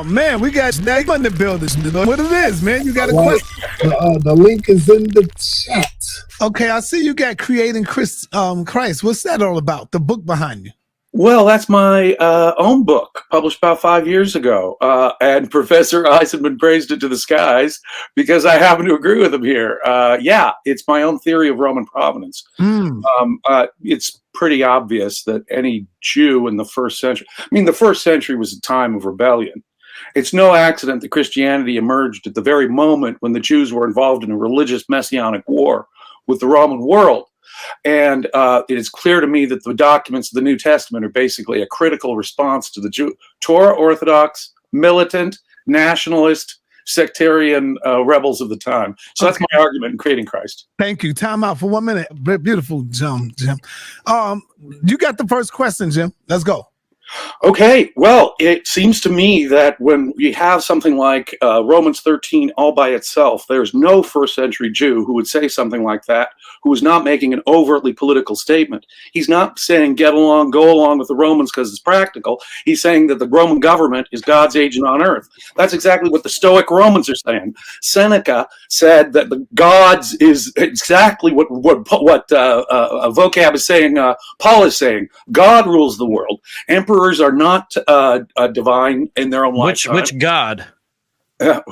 Oh man, we got Snag on the building. What it is, man? You got a question? The link is in the chat. Okay, I see you got Creating Christ. What's that all about? The book behind you. Well, that's my own book, published about 5 years ago. And Professor Eisenman praised it to the skies because I happen to agree with him here. Yeah, it's my own theory of Roman providence. It's pretty obvious that any Jew in the first century, the first century was a time of rebellion. It's no accident that Christianity emerged at the very moment when the Jews were involved in a religious messianic war with the Roman world. And it is clear to me that the documents of the New Testament are basically a critical response to the Torah orthodox, militant, nationalist, sectarian rebels of the time. So that's my argument in Creating Christ. Thank you. Time out for 1 minute. Beautiful, Jim. You got the first question, Jim. Let's go. Okay, well, it seems to me that when we have something like Romans 13 all by itself, there's no first century Jew who would say something like that, who is not making an overtly political statement. He's not saying get along, go along with the Romans because it's practical. He's saying that the Roman government is God's agent on earth. That's exactly what the Stoic Romans are saying. Seneca said that the gods is exactly what vocab is saying, Paul is saying. God rules the world. Emperors are not divine in their own lifetime. Which God?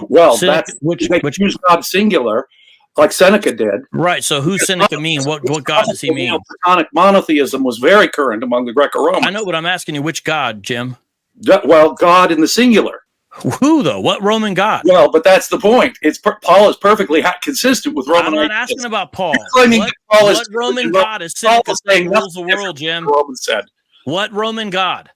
Well, that's which use God singular, like Seneca did. Right. So who's Seneca mean? What God does he mean? Platonic monotheism was very current among the Greco-Romans. I know, but I'm asking you, which God, Jim? Well, God in the singular. Who though? What Roman God? Well, but that's the point. Paul is perfectly consistent with Roman. I'm not asking about Paul. What Roman God is Seneca saying rules the world, Jim? Roman said. What Roman God?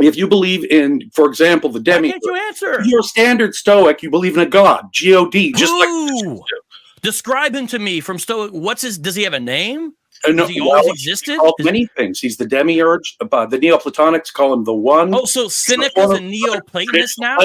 If you believe in, for example, the demiurge, can't you answer? You're a standard Stoic. You believe in a God, God, just like Christians do. Describe him to me from Stoic. What's his? Does he have a name? No, he always existed? He's called many things. He's the demiurge. The Neoplatonics call him the One. Oh, so Seneca's a Neoplatonist now?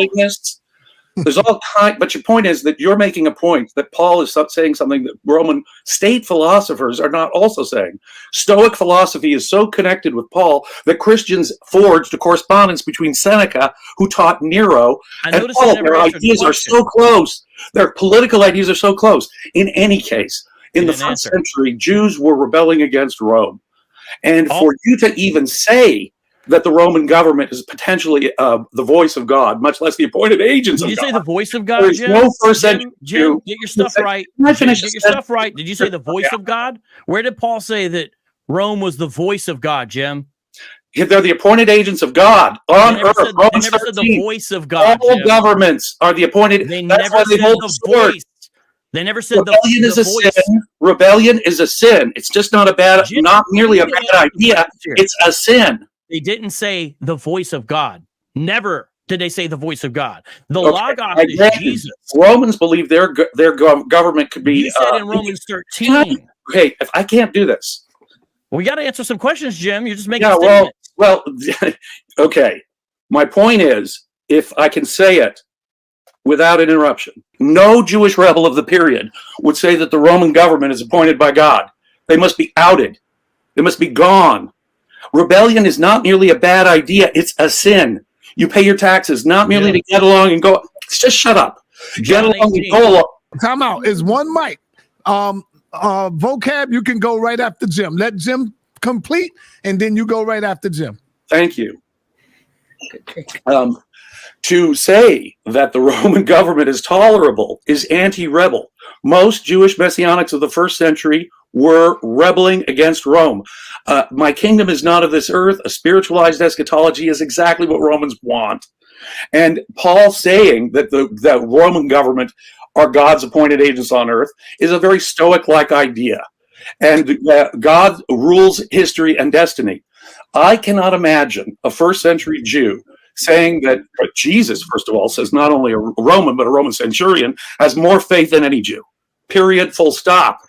There's all kind, but your point is that you're making a point that Paul is saying something that Roman state philosophers are not also saying. Stoic philosophy is so connected with Paul that Christians forged a correspondence between Seneca, who taught Nero, and Paul. Their ideas are so close. Their political ideas are so close. In any case, in the first century, Jews were rebelling against Rome. And for you to even say that the Roman government is potentially the voice of God, much less the appointed agents of God. Did you say the voice of God, There's Jim? no first century Jim, get your stuff right. Get your stuff right. Did you say the voice of God? Where did Paul say that Rome was the voice of God, Jim? They're the appointed agents of God on earth. They never said the voice of God. All governments are the appointed. They never said the voice. They never said rebellion is a sin. Rebellion is a sin. It's just not not merely a bad idea. It's a sin. They didn't say the voice of God. Never did they say the voice of God. The Logos is Jesus. Romans believe their government could be. You said in Romans 13. Okay, if I can't do this. We got to answer some questions, Jim. You're just making statements. Well, okay. My point is, if I can say it without an interruption, no Jewish rebel of the period would say that the Roman government is appointed by God. They must be outed. They must be gone. Rebellion is not merely a bad idea, it's a sin. You pay your taxes, not merely to get along and go. Just shut up. Get along and go along. Time out. Is one mic. Vocab, you can go right after Jim. Let Jim complete, and then you go right after Jim. Thank you. To say that the Roman government is tolerable is anti-rebel. Most Jewish messianics of the first century were rebelling against Rome. My kingdom is not of this earth. A spiritualized eschatology is exactly what Romans want. And Paul saying that the Roman government are God's appointed agents on earth is a very Stoic-like idea. And God rules history and destiny. I cannot imagine a first century Jew saying that Jesus, first of all, says not only a Roman, but a Roman centurion, has more faith than any Jew. Period, full stop.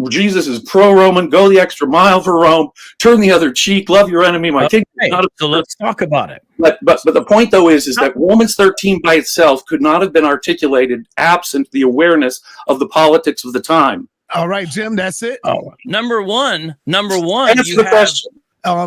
Jesus is pro-Roman, go the extra mile for Rome, turn the other cheek, love your enemy, my kingdom. So let's talk about it. But the point, though, is that Romans 13 by itself could not have been articulated absent the awareness of the politics of the time. All right, Jim, that's it. Number one. Answer the question.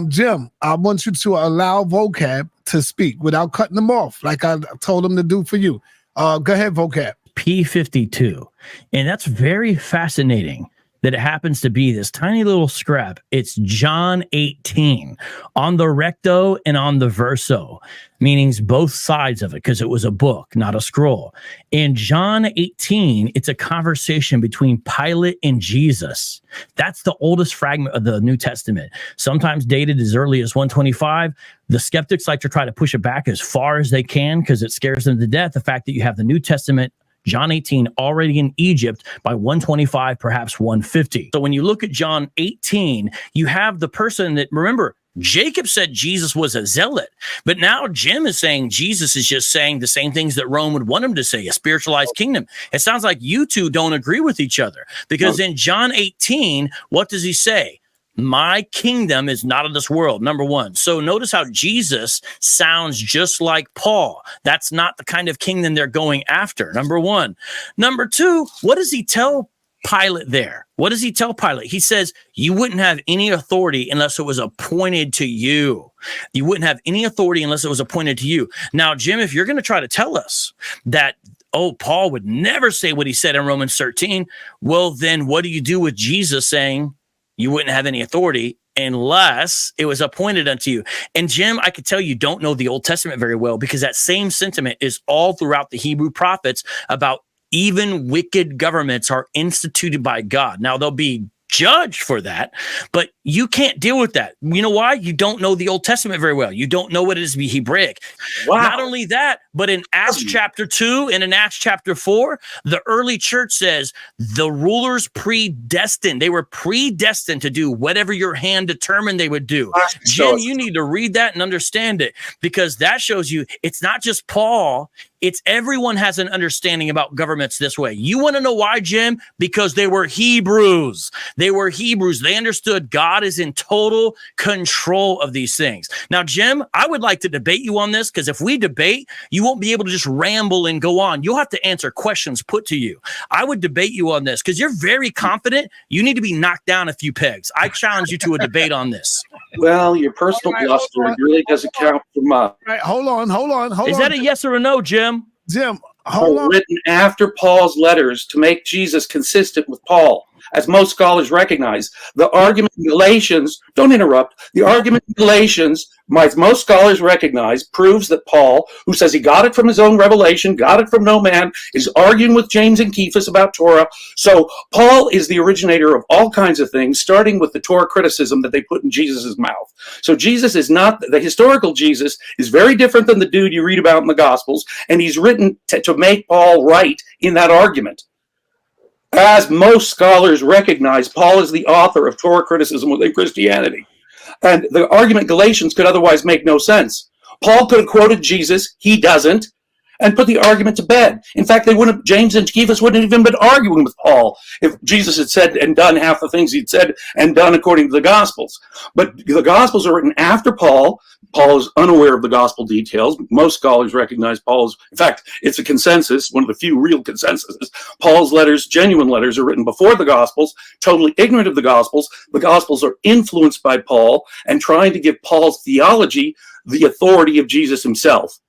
Jim, I want you to allow vocab to speak without cutting them off, like I told them to do for you. Go ahead, vocab. P52. And that's very fascinating that it happens to be this tiny little scrap. It's John 18 on the recto and on the verso, meaning both sides of it, because it was a book, not a scroll. In John 18, it's a conversation between Pilate and Jesus. That's the oldest fragment of the New Testament, sometimes dated as early as 125. The skeptics like to try to push it back as far as they can because it scares them to death. The fact that you have the New Testament, John 18, already in Egypt by 125, perhaps 150. So when you look at John 18, you have the person that, remember, Jacob said Jesus was a zealot, but now Jim is saying Jesus is just saying the same things that Rome would want him to say, a spiritualized kingdom. It sounds like you two don't agree with each other, because in John 18, what does he say? My kingdom is not of this world, number one. So notice how Jesus sounds just like Paul. That's not the kind of kingdom they're going after, number one. Number two, what does he tell Pilate there? What does he tell Pilate? He says, you wouldn't have any authority unless it was appointed to you. You wouldn't have any authority unless it was appointed to you. Now, Jim, if you're going to try to tell us that, oh, Paul would never say what he said in Romans 13, well, then what do you do with Jesus saying, you wouldn't have any authority unless it was appointed unto you? And Jim, I could tell you don't know the Old Testament very well, because that same sentiment is all throughout the Hebrew prophets about even wicked governments are instituted by God. Now, they'll be judged for that, but you can't deal with that. You know why? You don't know the Old Testament very well. You don't know what it is to be Hebraic. Wow. Not only that, but in Acts chapter 2 and in Acts chapter 4, the early church says the rulers predestined. They were predestined to do whatever your hand determined they would do. Jim, you need to read that and understand it, because that shows you it's not just Paul. It's everyone has an understanding about governments this way. You want to know why, Jim? Because they were Hebrews. They were Hebrews. They understood God is in total control of these things. Now, Jim, I would like to debate you on this, because if we debate, you won't be able to just ramble and go on. You'll have to answer questions put to you. I would debate you on this because you're very confident. You need to be knocked down a few pegs. I challenge you to a debate on this. Well, your personal bluster really doesn't count for much. Right, hold on. Is that a yes or a no, Jim? Jim, hold on. Written after Paul's letters to make Jesus consistent with Paul, as most scholars recognize. The argument in Galatians, don't interrupt, the argument in Galatians, as most scholars recognize, proves that Paul, who says he got it from his own revelation, got it from no man, is arguing with James and Cephas about Torah. So Paul is the originator of all kinds of things, starting with the Torah criticism that they put in Jesus' mouth. So Jesus is not, the historical Jesus is very different than the dude you read about in the Gospels, and he's written to make Paul right in that argument. As most scholars recognize, Paul is the author of Torah criticism within Christianity. And the argument Galatians could otherwise make no sense. Paul could have quoted Jesus, he doesn't, and put the argument to bed. In fact, they wouldn't. James and Cephas wouldn't have even been arguing with Paul if Jesus had said and done half the things he'd said and done according to the Gospels. But the Gospels are written after Paul. Paul is unaware of the Gospel details. Most scholars recognize Paul's, in fact, it's a consensus, one of the few real consensuses. Paul's letters, genuine letters, are written before the Gospels, totally ignorant of the Gospels. The Gospels are influenced by Paul and trying to give Paul's theology the authority of Jesus himself.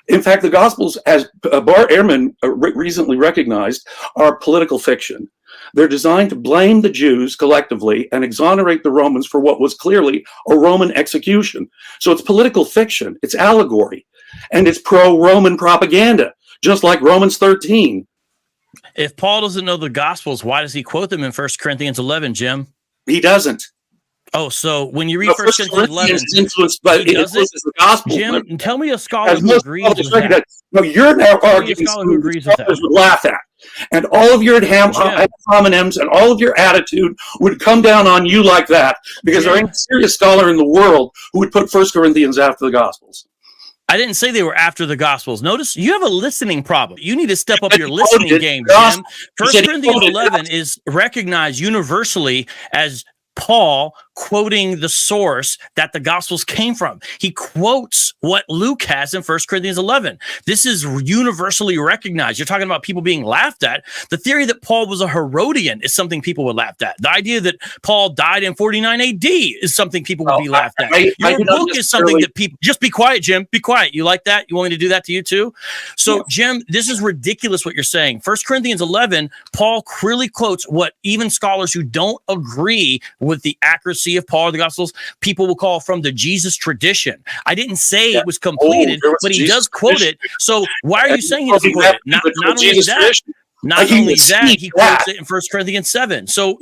In fact, the Gospels, as Bart Ehrman recently recognized, are political fiction. They're designed to blame the Jews collectively and exonerate the Romans for what was clearly a Roman execution. So it's political fiction, it's allegory, and it's pro-Roman propaganda, just like Romans 13. If Paul doesn't know the Gospels, why does he quote them in 1 Corinthians 11, Jim? He doesn't. Oh, so when you read 1 Corinthians 11, influenced by the gospel. Jim, tell me a scholar who agrees with that. No, you're now arguing who scholars would laugh at. And all of your homonyms and all of your attitude would come down on you like that, because there ain't a serious scholar in the world who would put 1 Corinthians after the Gospels. I didn't say they were after the Gospels. Notice you have a listening problem. You need to step up your listening game, Jim. 1 Corinthians 11 is recognized universally as Paul quoting the source that the Gospels came from. He quotes what Luke has in 1 Corinthians 11. This is universally recognized. You're talking about people being laughed at. The theory that Paul was a Herodian is something people would laugh at. The idea that Paul died in 49 AD is something people would be laughed at. Your book is something that people... Just be quiet, Jim. Be quiet. You like that? You want me to do that to you too? So, Jim, this is ridiculous what you're saying. 1 Corinthians 11, Paul clearly quotes what even scholars who don't agree with the accuracy of Paul or the Gospels, people will call from the Jesus tradition. I didn't say it was completed, but he does quote it. So why are you saying he doesn't quote it? Not only that, he quotes it in 1 Corinthians 7. So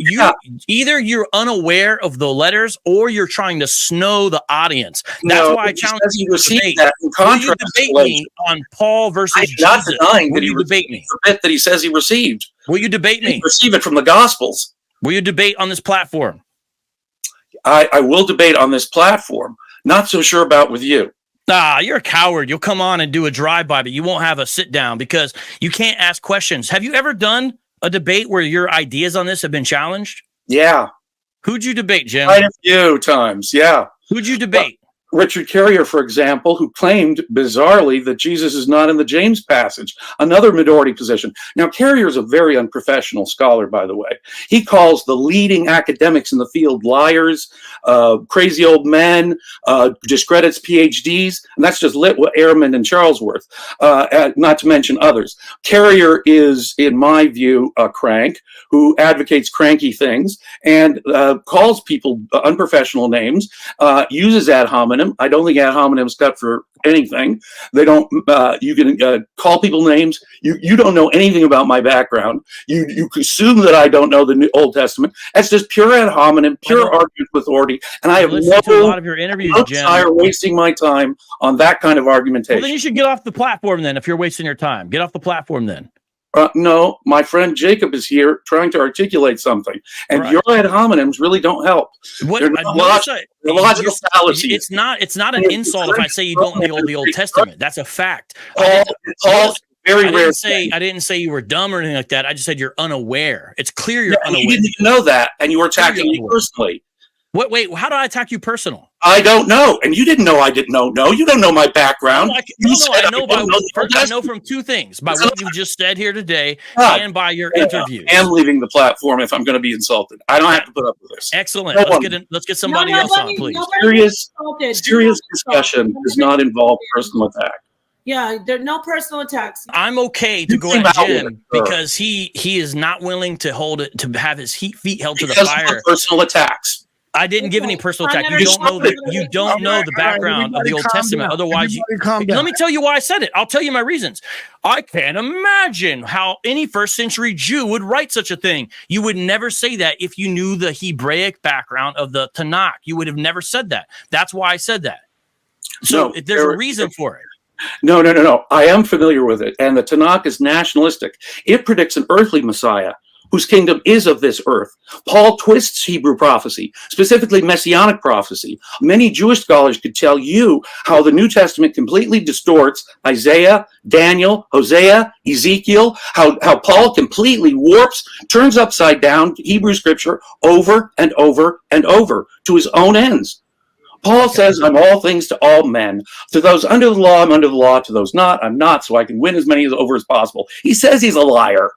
either you're unaware of the letters or you're trying to snow the audience. That's why I challenge you to debate. Will you debate me on Paul versus Jesus? I'm not denying that you debate me. The bit that he says he received. Will you debate me? Receive it from the Gospels. Will you debate on this platform? I will debate on this platform. Not so sure about with you. You're a coward. You'll come on and do a drive-by, but you won't have a sit-down because you can't ask questions. Have you ever done a debate where your ideas on this have been challenged? Yeah. Who'd you debate, Jim? Quite a few times, yeah. Who'd you debate? Richard Carrier, for example, who claimed bizarrely that Jesus is not in the James passage, another minority position. Now, Carrier is a very unprofessional scholar, by the way. He calls the leading academics in the field liars, crazy old men, discredits PhDs, and that's just Ehrman and Charlesworth, not to mention others. Carrier is, in my view, a crank who advocates cranky things and calls people unprofessional names, uses ad hominem. I don't think ad hominem is cut for anything. They don't. You can call people names. You don't know anything about my background. You assume that I don't know the New Old Testament. That's just pure ad hominem, pure argument with authority. And I have no to a lot of your interviews, desire wasting my time on that kind of argumentation. Well, then you should get off the platform. Then, if you're wasting your time, get off the platform. Then. No, my friend Jacob is here trying to articulate something, and your ad hominems really don't help. They're logical fallacies. It's not an insult if I say you don't know the Old Testament. That's a fact. Very rare. I didn't say you were dumb or anything like that. I just said you're unaware. It's clear you're unaware. You didn't even know that, and you were attacking me personally. Wait, how do I attack you personal? I don't know. And you didn't know I didn't know. No, you don't know my background. I know from two things, by what you just said here today and by your interviews. I am leaving the platform if I'm going to be insulted. I don't have to put up with this. Excellent. Let's get somebody else on, please. Serious discussion does not involve personal attack. Yeah, there are no personal attacks. I'm okay to go at Jim because he is not willing to have his feet held to the fire. Personal attacks. I didn't give any personal attack. You don't know the background of the Old Testament. Otherwise, let me tell you why I said it. I'll tell you my reasons. I can't imagine how any first century Jew would write such a thing. You would never say that if you knew the Hebraic background of the Tanakh. You would have never said that. That's why I said that. So there's a reason for it. No. I am familiar with it. And the Tanakh is nationalistic. It predicts an earthly Messiah whose kingdom is of this earth. Paul twists Hebrew prophecy, specifically Messianic prophecy. Many Jewish scholars could tell you how the New Testament completely distorts Isaiah, Daniel, Hosea, Ezekiel, how Paul completely warps, turns upside down Hebrew scripture over and over and over to his own ends. Paul says, I'm all things to all men. To those under the law, I'm under the law. To those not, I'm not, so I can win as many over as possible. He says he's a liar.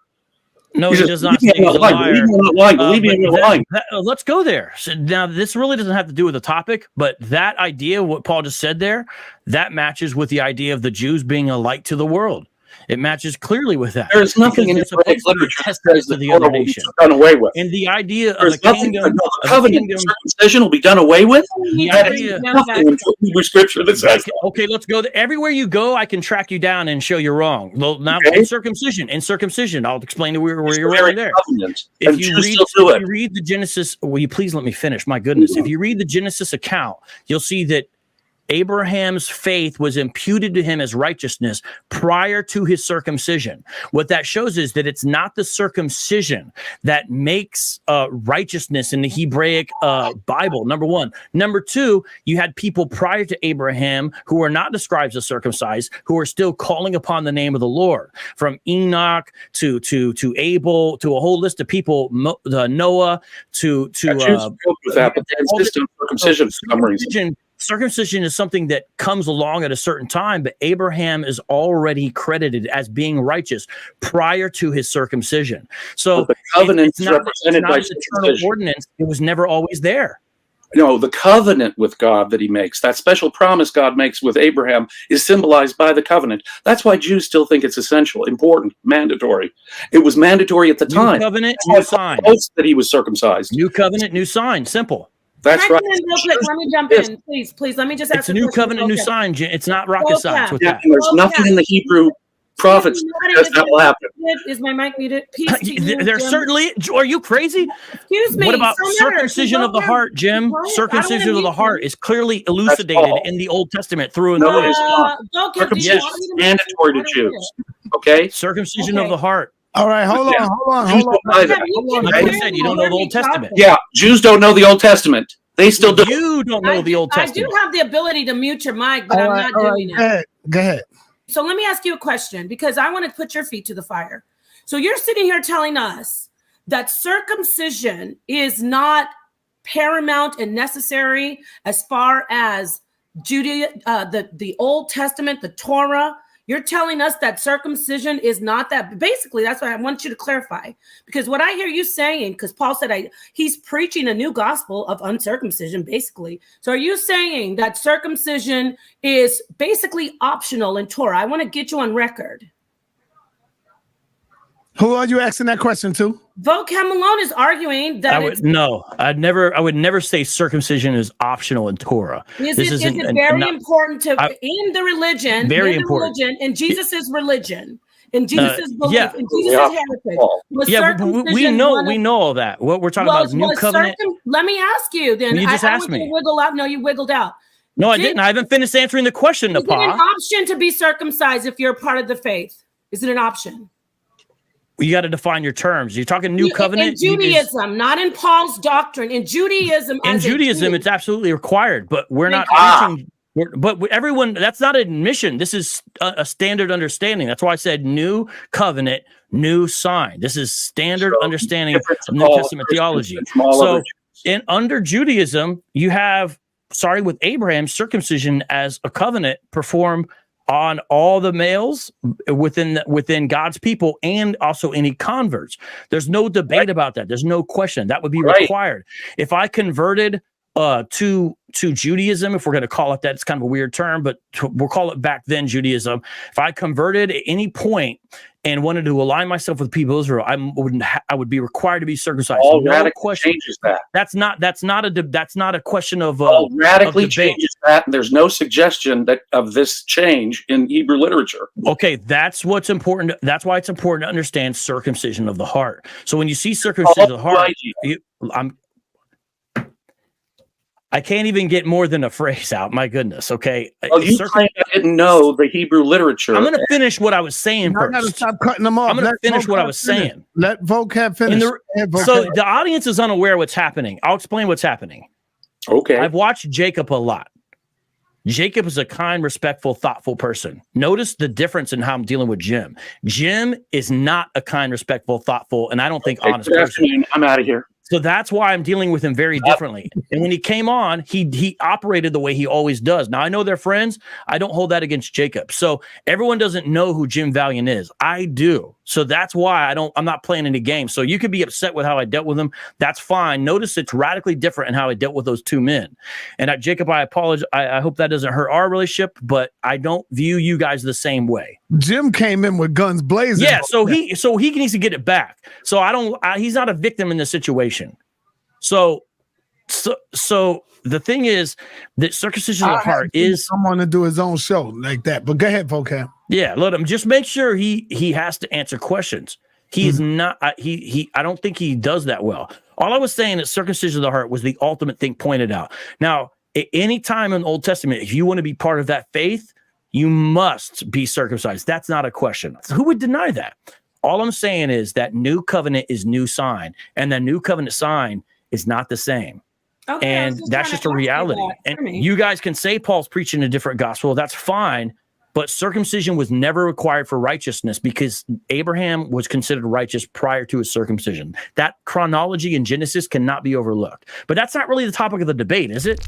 No, he does not say he's a liar. Believe me, I'm lying. Let's go there. So now, this really doesn't have to do with the topic, but that idea, what Paul just said there, that matches with the idea of the Jews being a light to the world. It matches clearly with that. There's nothing in the literature that says that the other nation done away with. And the idea of the kingdom, circumcision will be done away with. The idea, nothing in Hebrew scripture that says. Okay, let's go. Everywhere you go, I can track you down and show you're wrong. Well, now in circumcision, I'll explain to where you're wrong there. If you read the Genesis, will you please let me finish? My goodness, if you read the Genesis account, you'll see that Abraham's faith was imputed to him as righteousness prior to his circumcision. What that shows is that it's not the circumcision that makes righteousness in the Hebraic Bible, number one. Number two, you had people prior to Abraham who were not described as circumcised, who are still calling upon the name of the Lord. From Enoch to Abel to a whole list of people, Noah to with that, but they insist on circumcision for some reason. Circumcision is something that comes along at a certain time, but Abraham is already credited as being righteous prior to his circumcision. So the covenant it's not, represented by an eternal ordinance. It was never always there. No, the covenant with God that he makes, that special promise God makes with Abraham, is symbolized by the covenant. That's why Jews still think it's essential, important, mandatory. It was mandatory at the time. New covenant, new sign. That he was circumcised. New covenant, new sign. Simple. That's right. Let me jump in, please. Let me just ask. It's a new covenant, new sign. It's not rocket science with that. There's nothing in the Hebrew prophets that that will happen. Is my mic muted? There's certainly. Are you crazy? Excuse me. What about circumcision of the heart, Jim? Circumcision of the heart is clearly elucidated in the Old Testament through and through. Circumcision is mandatory to Jews. Okay. Circumcision of the heart. All right, hold on. Like I said, you don't know the Old Testament. Yeah, Jews don't know the Old Testament. They still do. You don't know the Old Testament. I do have the ability to mute your mic, but I'm not doing it. Go ahead. So let me ask you a question, because I want to put your feet to the fire. So you're sitting here telling us that circumcision is not paramount and necessary as far as the Old Testament, the Torah. You're telling us that circumcision is not that. Basically, that's what I want you to clarify. Because what I hear you saying, because Paul said he's preaching a new gospel of uncircumcision, basically. So are you saying that circumcision is basically optional in Torah? I want to get you on record. Who are you asking that question to? Vocab Malone is arguing that I would never say circumcision is optional in Torah. Is it very important in the religion? Very important. In Jesus' religion, in Jesus' belief, in Jesus' heritage. We know all that. What we're talking about is new covenant. Let me ask you then. You just asked me. You wiggle out. No, you wiggled out. No, I didn't. I haven't finished answering the question, Napa. Is it an option to be circumcised if you're a part of the faith? Is it an option? You got to define your terms. You're talking new covenant. In Judaism, not in Paul's doctrine. In Judaism, it's absolutely required, but we're not preaching. But everyone, that's not admission. This is a standard understanding. That's why I said new covenant, new sign. This is standard understanding of New Testament theology. So under Judaism, you have, with Abraham, circumcision as a covenant performed on all the males within God's people and also any converts. There's no debate about that. There's no question. That would be required. If I converted to Judaism, if we're going to call it that, it's kind of a weird term, but we'll call it back then Judaism. If I converted at any point and wanted to align myself with the people of Israel, I would be required to be circumcised. All radically changes that. That's not a question of all radically changes that, and there's no suggestion of this change in Hebrew literature. Okay, that's what's important. That's why it's important to understand circumcision of the heart. So when you see circumcision of the heart, I can't even get more than a phrase out. My goodness. Okay. Well, you claim I didn't know the Hebrew literature. I'm going to finish what I was saying first. I got to stop cutting them off. I'm going to finish what I was saying. Let vocab finish. So the audience is unaware of what's happening. I'll explain what's happening. Okay. I've watched Jacob a lot. Jacob is a kind, respectful, thoughtful person. Notice the difference in how I'm dealing with Jim. Jim is not a kind, respectful, thoughtful, and I don't think honest person. I'm out of here. So that's why I'm dealing with him very differently. And when he came on, he operated the way he always does. Now, I know they're friends. I don't hold that against Jacob. So everyone doesn't know who Jim Valiant is. I do. So that's why I'm not playing any games. So you could be upset with how I dealt with him. That's fine. Notice it's radically different in how I dealt with those two men. And Jacob, I apologize. I hope that doesn't hurt our relationship, but I don't view you guys the same way. Jim came in with guns blazing. Yeah, so he needs to get it back. So he's not a victim in this situation. So the thing is that circumcision of the heart is someone to do his own show like that. But go ahead, vocab. Yeah, let him just make sure he has to answer questions. He's not. I don't think he does that well. All I was saying is circumcision of the heart was the ultimate thing pointed out. Now, Any time in the Old Testament, if you want to be part of that faith, you must be circumcised. That's not a question. Who would deny that? All I'm saying is that new covenant is new sign, and the new covenant sign is not the same. Okay, And that's just a reality. And you guys can say Paul's preaching a different gospel. That's fine. But circumcision was never required for righteousness because Abraham was considered righteous prior to his circumcision. That chronology in Genesis cannot be overlooked. But that's not really the topic of the debate, is it?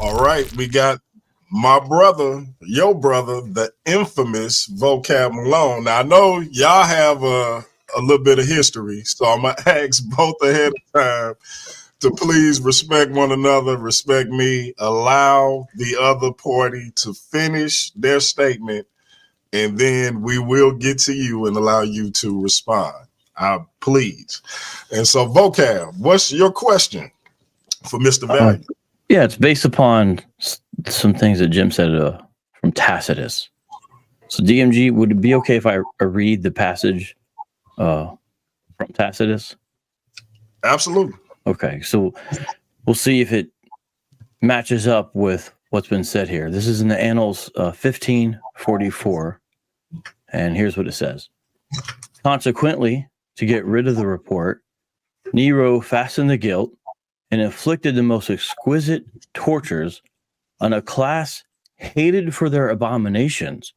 All right, we got my brother, your brother, the infamous Vocab Malone. Now, I know y'all have a little bit of history, so I'm going to ask both ahead of time to please respect one another, respect me, allow the other party to finish their statement, and then we will get to you and allow you to respond. Please. And so, Vocab, what's your question for Mr. Value? Yeah, it's based upon some things that Jim said from Tacitus. So, DMG, would it be okay if I read the passage from Tacitus? Absolutely. Okay, so we'll see if it matches up with what's been said here. This is in the Annals 1544, and here's what it says. Consequently, to get rid of the report, Nero fastened the guilt and inflicted the most exquisite tortures on a class hated for their abominations,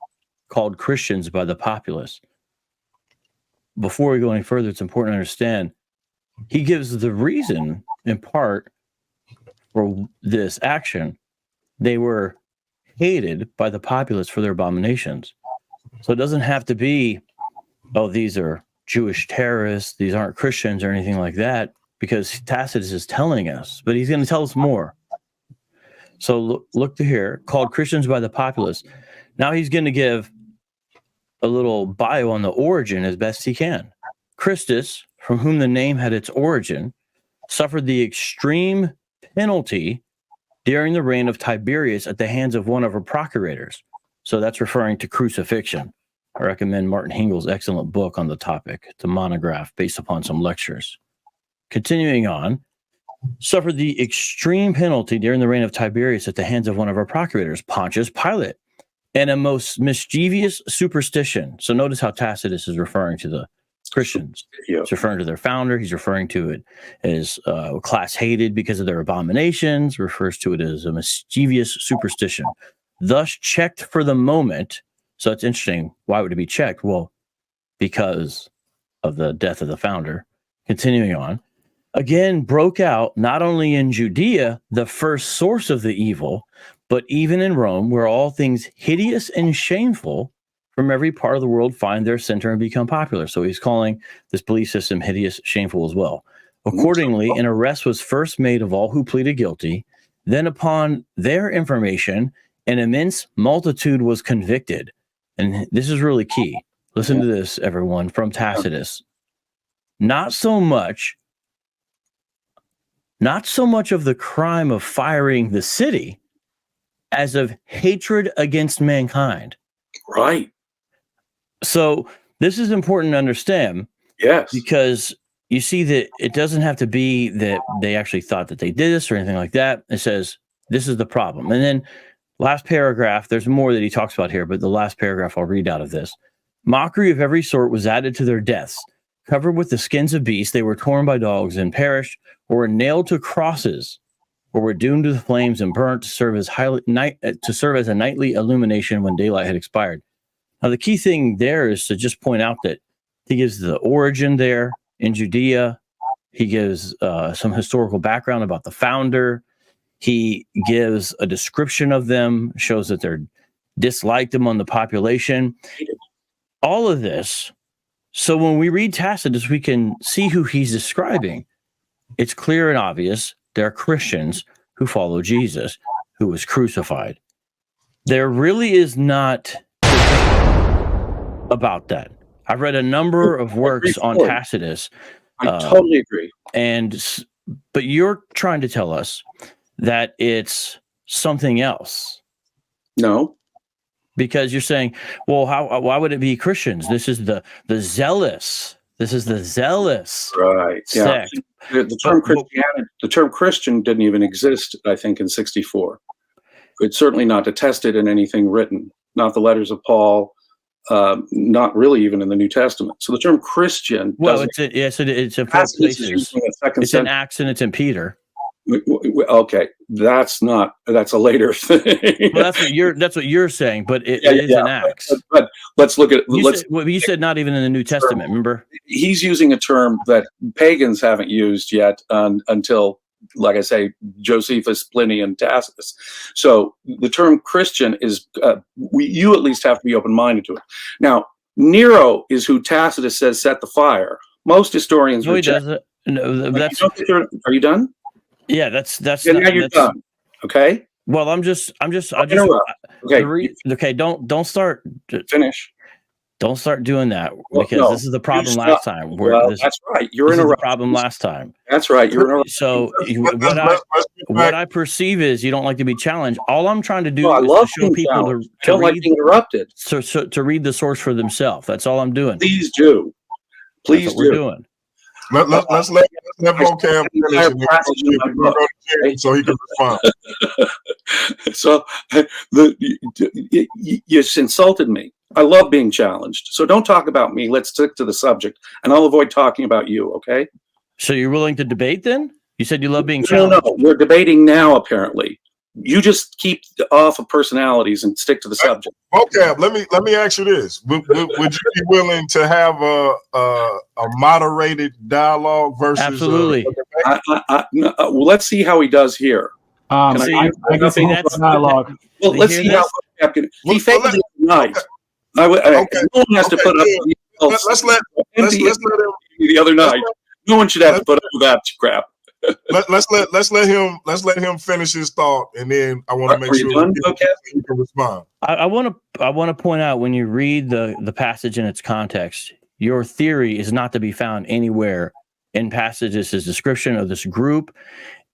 called Christians by the populace. Before we go any further, it's important to understand he gives the reason, in part, for this action. They were hated by the populace for their abominations. So it doesn't have to be, oh, these are Jewish terrorists, these aren't Christians or anything like that, because Tacitus is telling us, but he's going to tell us more. So look to here, called Christians by the populace. Now he's going to give a little bio on the origin as best he can. Christus, from whom the name had its origin, suffered the extreme penalty during the reign of Tiberius at the hands of one of her procurators. So that's referring to crucifixion. I recommend Martin Hingel's excellent book on the topic. It's a monograph based upon some lectures. Continuing on, suffered the extreme penalty during the reign of Tiberius at the hands of one of her procurators, Pontius Pilate, and a most mischievous superstition. So notice how Tacitus is referring to the Christians. Yeah. He's referring to their founder. He's referring to it as a class hated because of their abominations, refers to it as a mischievous superstition. Thus checked for the moment. So it's interesting. Why would it be checked? Well, because of the death of the founder. Continuing on. Again, broke out not only in Judea, the first source of the evil, but even in Rome, where all things hideous and shameful from every part of the world find their center and become popular. So he's calling this belief system hideous, shameful as well. Accordingly, an arrest was first made of all who pleaded guilty. Then upon their information, an immense multitude was convicted. And this is really key. Listen to this, everyone, from Tacitus. Not so much of the crime of firing the city as of hatred against mankind. Right. So this is important to understand. Yes. Because you see that it doesn't have to be that they actually thought that they did this or anything like that. It says, this is the problem. And then last paragraph, there's more that he talks about here, but the last paragraph I'll read out of this. Mockery of every sort was added to their deaths. Covered with the skins of beasts, they were torn by dogs and perished, or were nailed to crosses, or were doomed to the flames and burnt to serve as a nightly illumination when daylight had expired. Now, the key thing there is to just point out that he gives the origin there in Judea. He gives some historical background about the founder. He gives a description of them, shows that they're disliked among the population. All of this. So when we read Tacitus, we can see who he's describing. It's clear and obvious. They're Christians who follow Jesus, who was crucified. There really is not about that. I've read a number of works on Tacitus. I totally agree. But you're trying to tell us that it's something else. No. Because you're saying, well, why would it be Christians? This is the zealous This is the zealous Right. Yeah. sect. The term Christianity, the term Christian didn't even exist, I think, in 64. It's certainly not attested in anything written, not the letters of Paul, not really even in the New Testament. So the term Christian, Well, it's in 4 places. It's in Acts and it's in Peter. Okay, that's a later thing. Well, that's what you're saying, but it is in Acts. But let's look at You said not even in the New Testament. Remember, he's using a term that pagans haven't used yet until, like I say, Josephus, Pliny, and Tacitus. So the term Christian is you at least have to be open-minded to it. Now, Nero is who Tacitus says set the fire. Most historians reject. He doesn't. No, that's. Are you done? Yeah, that's. Yeah, now you're done. Okay. Well, I just. Okay. Don't start. Finish. Don't start doing that because this is the problem last time. That's right. You're in a problem last time. That's right. You're in a So what I perceive is you don't like to be challenged. All I'm trying to do is to show people to read, interrupted. To read the source for themselves. That's all I'm doing. Please do. Please That's what do. We're doing. Let's let vocab finish so he can respond. So you just insulted me. I love being challenged. So don't talk about me. Let's stick to the subject, and I'll avoid talking about you. Okay? So you're willing to debate then? You said you love being challenged. No, we're debating now. Apparently, you just keep off of personalities and stick to the subject. Vocab. Let me ask you this: Would you be willing to have a moderated dialogue versus? Absolutely. Well, let's see how he does here. I can see that's dialogue. Well, let's see how he failed the night. No one has to put up. Let's let him the other night. No one should have to put up with that crap. Let's let him finish his thought, and then I want to make sure he can respond. I want to point out when you read the passage in its context, your theory is not to be found anywhere in passages as description of this group.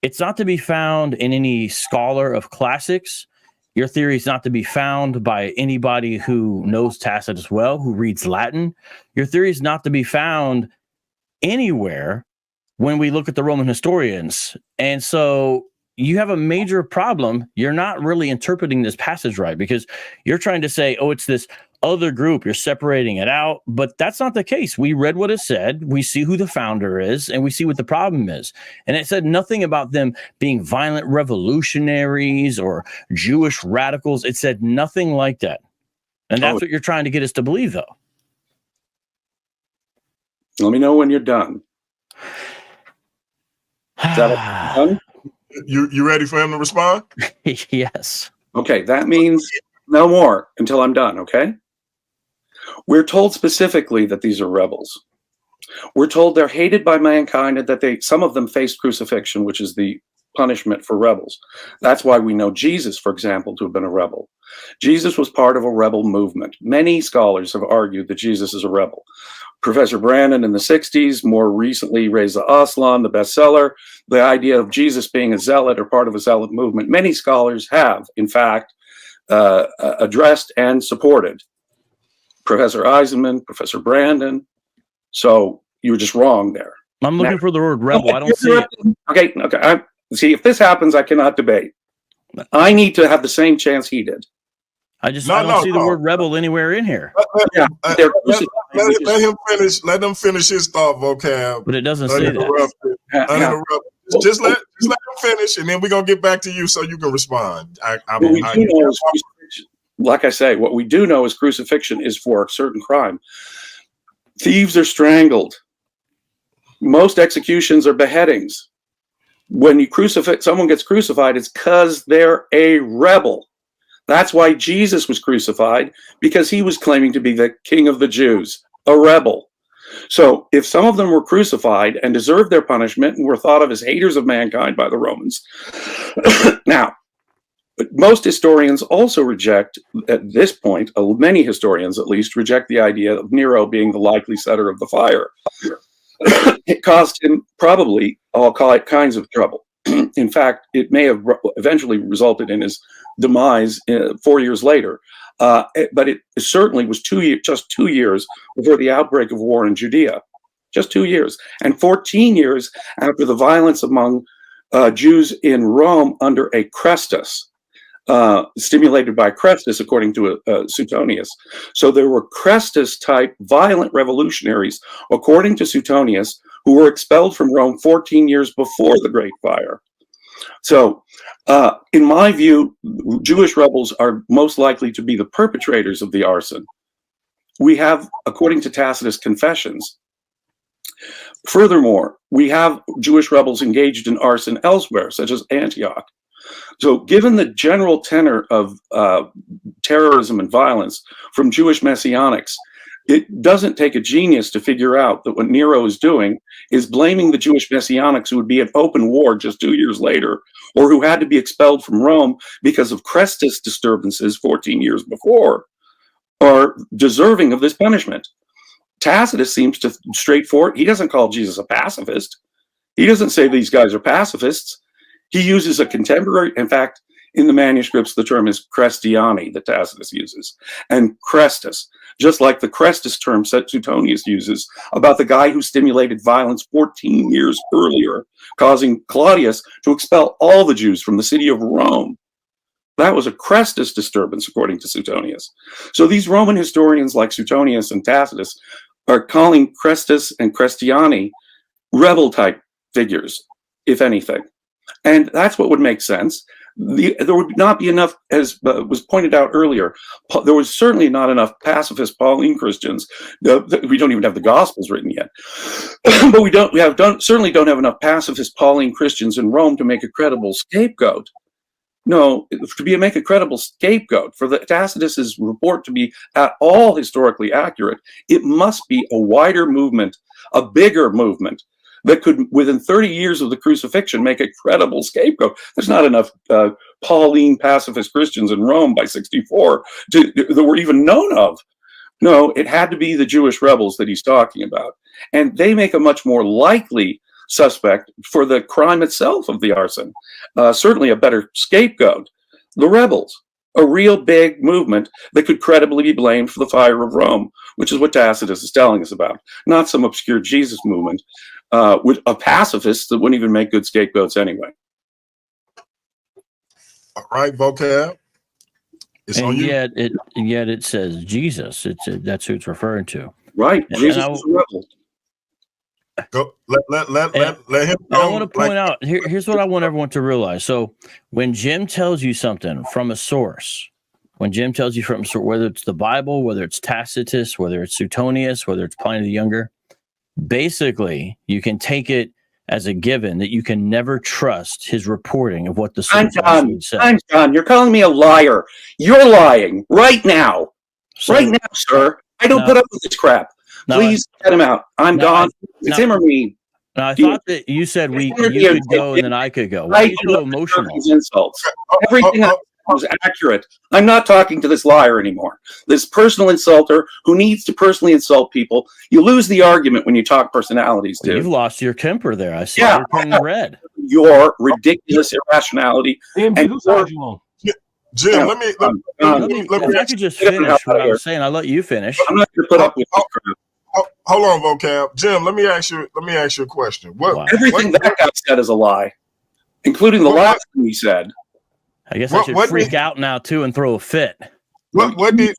It's not to be found in any scholar of classics. Your theory is not to be found by anybody who knows Tacitus well, who reads Latin. Your theory is not to be found anywhere when we look at the Roman historians. And so you have a major problem. You're not really interpreting this passage right because you're trying to say, oh, it's this other group. You're separating it out. But that's not the case. We read what it said. We see who the founder is, and we see what the problem is. And it said nothing about them being violent revolutionaries or Jewish radicals. It said nothing like that. And that's what you're trying to get us to believe, though. Let me know when you're done. Is that done? You ready for him to respond? Yes. Okay, that means no more until I'm done, okay? We're told specifically that these are rebels. We're told they're hated by mankind and that some of them faced crucifixion, which is the punishment for rebels. That's why we know Jesus, for example, to have been a rebel. Jesus was part of a rebel movement. Many scholars have argued that Jesus is a rebel. Professor Brandon in the 60s, more recently Reza Aslan, the bestseller, the idea of Jesus being a zealot or part of a zealot movement. Many scholars have, in fact, addressed and supported. Professor Eisenman, Professor Brandon. So you were just wrong there. I'm looking for the word rebel. I don't see it. Okay. See, if this happens, I cannot debate. I need to have the same chance he did. I don't see the word rebel anywhere in here. Let him finish. Let him finish his thought, vocab. But it doesn't say that. Just let him finish, and then we're gonna get back to you so you can respond. Like I say, what we do know is crucifixion is for a certain crime. Thieves are strangled. Most executions are beheadings. When you someone gets crucified, it's because they're a rebel. That's why Jesus was crucified, because he was claiming to be the king of the Jews, a rebel. So if some of them were crucified and deserved their punishment and were thought of as haters of mankind by the Romans, now, most historians also reject, at this point, many historians at least, reject the idea of Nero being the likely setter of the fire. It caused him probably, I'll call it, kinds of trouble. In fact, it may have eventually resulted in his demise 4 years later. But it certainly was just 2 years before the outbreak of war in Judea. just 2 years, and 14 years after the violence among Jews in Rome under a Chrestus, stimulated by Chrestus, according to Suetonius. So there were Chrestus-type violent revolutionaries, according to Suetonius, who were expelled from Rome 14 years before the Great Fire. So, in my view, Jewish rebels are most likely to be the perpetrators of the arson. We have, according to Tacitus' confessions, furthermore, we have Jewish rebels engaged in arson elsewhere, such as Antioch. So, given the general tenor of terrorism and violence from Jewish messianics, it doesn't take a genius to figure out that what Nero is doing is blaming the Jewish messianics who would be at open war just 2 years later, or who had to be expelled from Rome because of Chrestus disturbances 14 years before, are deserving of this punishment. Tacitus seems to straightforward. He doesn't call Jesus a pacifist. He doesn't say these guys are pacifists. He uses a contemporary, in fact, in the manuscripts, the term is Christiani that Tacitus uses, and Chrestus, just like the Chrestus term that Suetonius uses about the guy who stimulated violence 14 years earlier, causing Claudius to expel all the Jews from the city of Rome. That was a Chrestus disturbance, according to Suetonius. So these Roman historians like Suetonius and Tacitus are calling Chrestus and Christiani rebel-type figures, if anything. And that's what would make sense. There would not be enough, as was pointed out earlier, there was certainly not enough pacifist Pauline Christians. We don't even have the Gospels written yet. But we certainly don't have enough pacifist Pauline Christians in Rome to make a credible scapegoat. No, make a credible scapegoat, for the Tacitus's report to be at all historically accurate, it must be a wider movement, a bigger movement, that could, within 30 years of the crucifixion, make a credible scapegoat. There's not enough Pauline pacifist Christians in Rome by 64 that were even known of. No, it had to be the Jewish rebels that he's talking about. And they make a much more likely suspect for the crime itself of the arson. Certainly a better scapegoat. The rebels, a real big movement that could credibly be blamed for the fire of Rome, which is what Tacitus is telling us about, not some obscure Jesus movement. With a pacifist that wouldn't even make good scapegoats anyway. All right, vocab. It's and on you. yet it says Jesus. That's who it's referring to. Right. And Jesus was a rebel. Go. Let him go. I want to point out here's what I want everyone to realize. So when Jim tells you something from a source, whether it's the Bible, whether it's Tacitus, whether it's Suetonius, whether it's Pliny the Younger, basically, you can take it as a given that you can never trust his reporting of what the source actually said. I'm done. You're calling me a liar. You're lying right now. Right now, sir. I don't put up with this crap. Please get him out. I'm gone. It's him or me. Now, I thought that you said you could go and then I could go. Why are you so emotional? Insults. Everything was accurate. I'm not talking to this liar anymore. This personal insulter who needs to personally insult people. You lose the argument when you talk personalities, dude. You've lost your temper there. I see you're turning red. Your ridiculous irrationality. Jim, let me if I could just finish what I was saying, I'll let you finish. I'm not going to put up with this crap. Hold on, vocab. Jim, let me ask you a question. Everything that guy said is a lie, including the last thing he said. I guess I should freak out now too and throw a fit. What did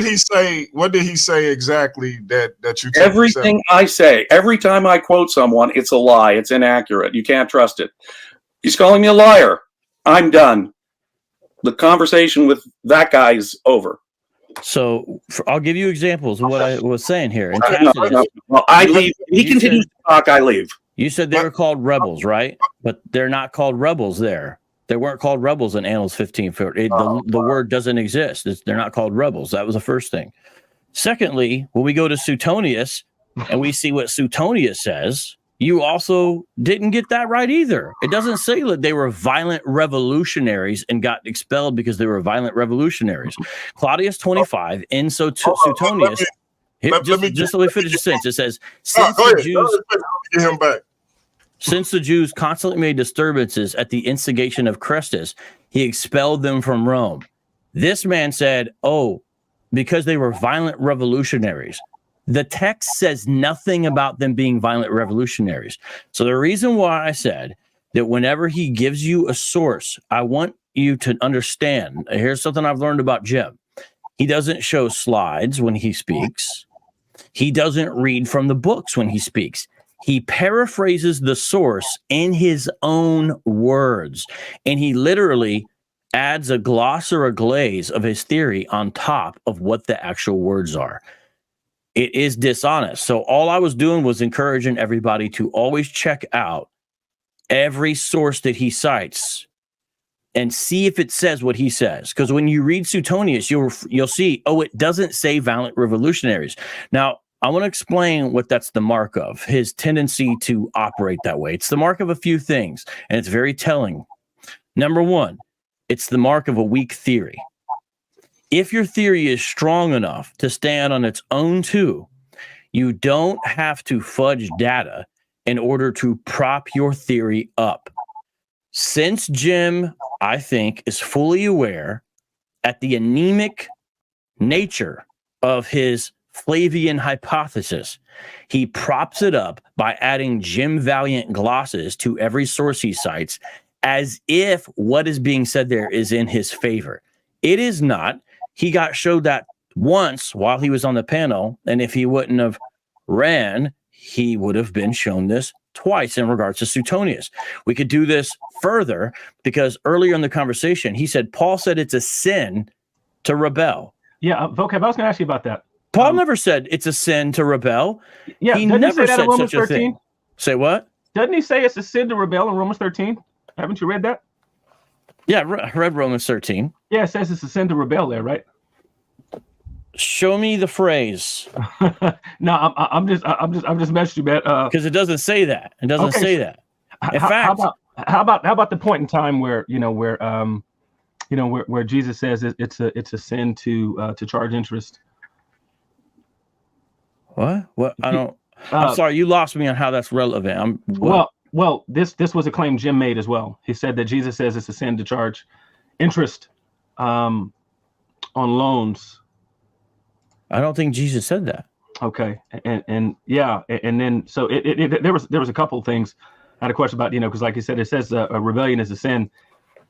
he say? What did he say exactly that you? Everything I say, every time I quote someone, it's a lie. It's inaccurate. You can't trust it. He's calling me a liar. I'm done. The conversation with that guy is over. So I'll give you examples of what I was saying here. Well, I leave. He continues to talk. I leave. You said they were called rebels, right? But they're not called rebels there. They weren't called rebels in Annals 15. The word doesn't exist. They're not called rebels. That was the first thing. Secondly, when we go to Suetonius and we see what Suetonius says, you also didn't get that right either. It doesn't say that they were violent revolutionaries and got expelled because they were violent revolutionaries. Claudius 25 in Suetonius. Just let me finish the sentence. It says, since the Jews... Get him back. Since the Jews constantly made disturbances at the instigation of Chrestus, he expelled them from Rome. This man said, because they were violent revolutionaries, The text says nothing about them being violent revolutionaries. So the reason why I said that whenever he gives you a source, I want you to understand. Here's something I've learned about Jim. He doesn't show slides when he speaks. He doesn't read from the books when he speaks. He paraphrases the source in his own words, and he literally adds a gloss or a glaze of his theory on top of what the actual words are. It is dishonest. So all I was doing was encouraging everybody to always check out every source that he cites and see if it says what he says. Because when you read Suetonius, you'll see, oh, it doesn't say violent revolutionaries. Now, I want to explain what that's the mark of, his tendency to operate that way. It's the mark of a few things, and it's very telling. Number one, it's the mark of a weak theory. If your theory is strong enough to stand on its own two, you don't have to fudge data in order to prop your theory up. Since Jim, I think, is fully aware at the anemic nature of his Flavian hypothesis, he props it up by adding Jim Valiant glosses to every source he cites as if what is being said there is in his favor. It is not. He got showed that once while he was on the panel, and if he wouldn't have ran, he would have been shown this twice in regards to Suetonius. We could do this further because earlier in the conversation, he said, Paul said it's a sin to rebel. Yeah, Vocab, I was going to ask you about that. Paul never said it's a sin to rebel. Yeah, he never never say that said in Romans such a 13? thing. Say what? Doesn't he say it's a sin to rebel in Romans 13? Haven't you read that? Yeah, I read Romans 13. Yeah, it says it's a sin to rebel there, right? Show me the phrase. No, I'm just messaging you, man. Because it doesn't say that. It doesn't say that. In fact, how about the point in time where where Jesus says it's a sin to charge interest? What? I don't. I'm sorry, you lost me on how that's relevant. Well, this was a claim Jim made as well. He said that Jesus says it's a sin to charge interest on loans. I don't think Jesus said that. Okay, and yeah, and then so there was a couple of things I had a question about, because like you said, it says a rebellion is a sin.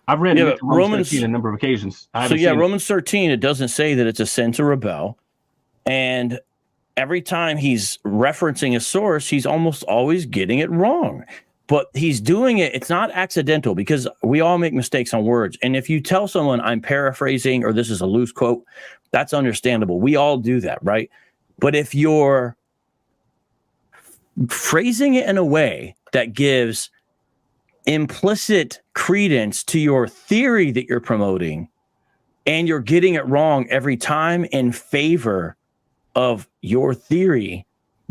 I've read Romans 13 a number of occasions. Romans 13, it doesn't say that it's a sin to rebel, and every time he's referencing a source, he's almost always getting it wrong. But he's doing it, it's not accidental, because we all make mistakes on words. And if you tell someone I'm paraphrasing or this is a loose quote, that's understandable. We all do that, right? But if you're phrasing it in a way that gives implicit credence to your theory that you're promoting, and you're getting it wrong every time in favor of your theory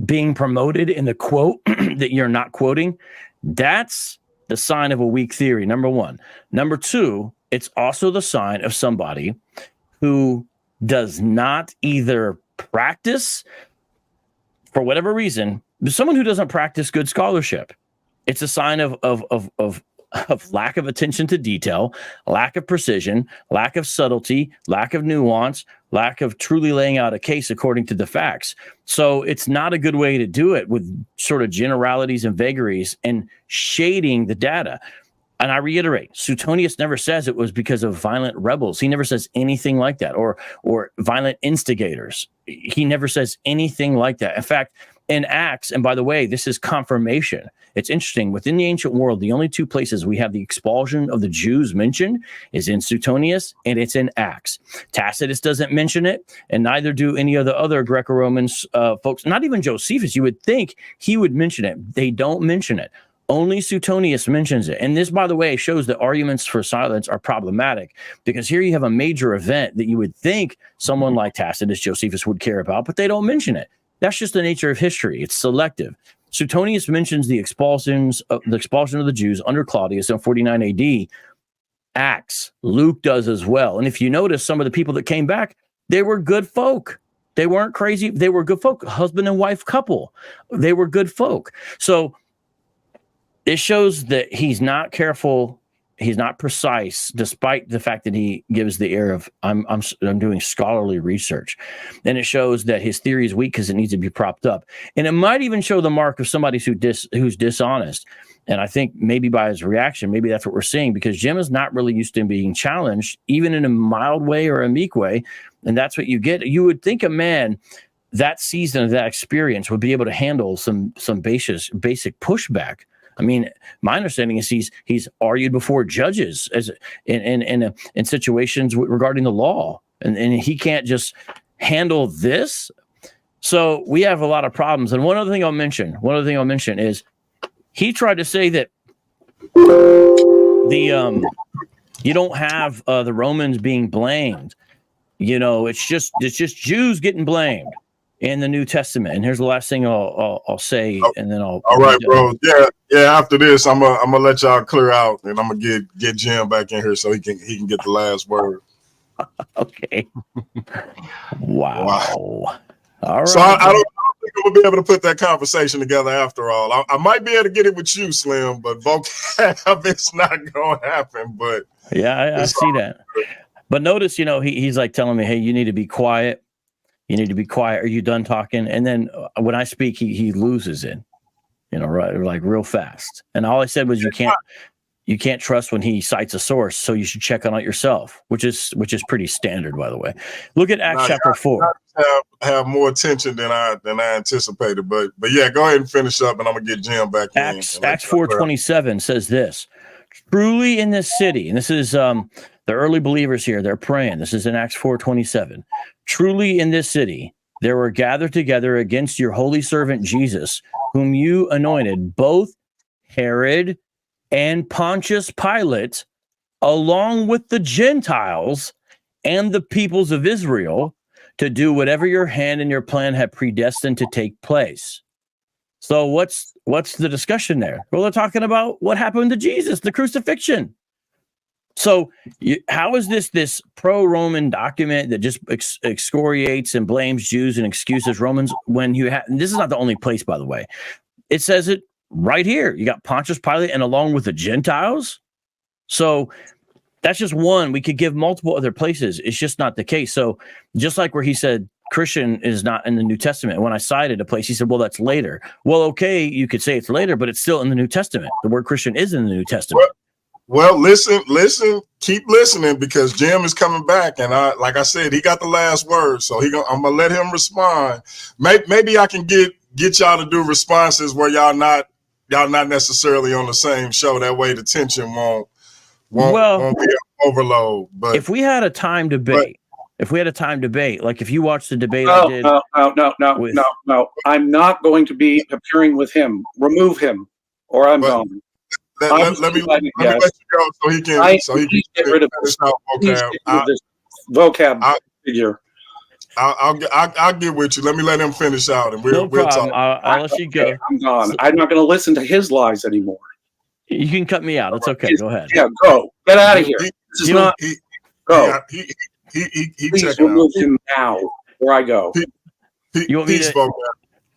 being promoted in the quote that you're not quoting, that's the sign of a weak theory, number one. Number two, it's also the sign of somebody who does not either practice, for whatever reason, someone who doesn't practice good scholarship. It's a sign of lack of attention to detail, lack of precision, lack of subtlety, lack of nuance, lack of truly laying out a case according to the facts. So it's not a good way to do it with sort of generalities and vagaries and shading the data. And I reiterate, Suetonius never says it was because of violent rebels. He never says anything like that, or violent instigators. He never says anything like that. In fact, in Acts, and by the way, this is confirmation. It's interesting. Within the ancient world, the only two places we have the expulsion of the Jews mentioned is in Suetonius, and it's in Acts. Tacitus doesn't mention it, and neither do any of the other Greco-Roman folks. Not even Josephus. You would think he would mention it. They don't mention it. Only Suetonius mentions it. And this, by the way, shows that arguments for silence are problematic, because here you have a major event that you would think someone like Tacitus, Josephus would care about, but they don't mention it. That's just the nature of history. It's selective. Suetonius mentions the expulsion of the Jews under Claudius in 49 AD. Acts, Luke does as well. And if you notice, some of the people that came back, they were good folk. They weren't crazy. They were good folk. Husband and wife couple. They were good folk. So it shows that he's not careful precise, despite the fact that he gives the air of I'm doing scholarly research, and it shows that his theory is weak because it needs to be propped up, and it might even show the mark of somebody who's dishonest. And I think maybe by his reaction, maybe that's what we're seeing, because Jim is not really used to being challenged, even in a mild way or a meek way, and that's what you get. You would think a man that season, that experience, would be able to handle some basic pushback. I mean, my understanding is he's argued before judges as in situations regarding the law, and he can't just handle this. So we have a lot of problems. And one other thing I'll mention is he tried to say that you don't have the Romans being blamed. It's just Jews getting blamed in the New Testament. And here's the last thing I'll say, and then I'll. All right, bro. Yeah. After this, I'm gonna let y'all clear out, and I'm gonna get Jim back in here so he can get the last word. Okay. Wow. All right. So I don't think I'm gonna be able to put that conversation together after all. I might be able to get it with you, Slim, but vocab, it's not gonna happen. But yeah, I see that. But notice, he's like telling me, hey, you need to be quiet. You need to be quiet. Are you done talking? And then when I speak, he loses it, right, like real fast. And all I said was, you can't trust when he cites a source, so you should check on it yourself, which is pretty standard, by the way. Look at Acts chapter 4. Have more attention than I anticipated, but yeah, go ahead and finish up, and I'm gonna get Jim back in. Acts 4:27 says this: truly in this city, and this is the early believers here, they're praying. This is in Acts 4:27. Truly in this city, there were gathered together against your holy servant Jesus, whom you anointed, both Herod and Pontius Pilate, along with the Gentiles and the peoples of Israel, to do whatever your hand and your plan had predestined to take place. So what's the discussion there? Well, they're talking about what happened to Jesus, the crucifixion. So how is this pro-Roman document that just excoriates and blames Jews and excuses Romans when this is not the only place, by the way. It says it right here. You got Pontius Pilate and along with the Gentiles. So that's just one. We could give multiple other places. It's just not the case. So just like where he said Christian is not in the New Testament, when I cited a place, he said, well, that's later. Well, okay, you could say it's later, but it's still in the New Testament. The word Christian is in the New Testament. Well, listen, keep listening, because Jim is coming back, and like I said, he got the last word, so I'm gonna let him respond. Maybe I can get y'all to do responses where y'all not necessarily on the same show. That way, the tension won't be overload. But if we had a time debate, like if you watch the debate I did, no, I'm not going to be appearing with him. remove him, or I'm gone. Let me let you go so he can get rid of this vocab figure. I'll get with you. Let me let him finish out, and we'll talk. I'll let you go. I'm gone. I'm not going to listen to his lies anymore. You can cut me out. It's okay. Go ahead. Yeah, go. Get out of here. This is not. Go. He Please remove him now, where I go. You want me to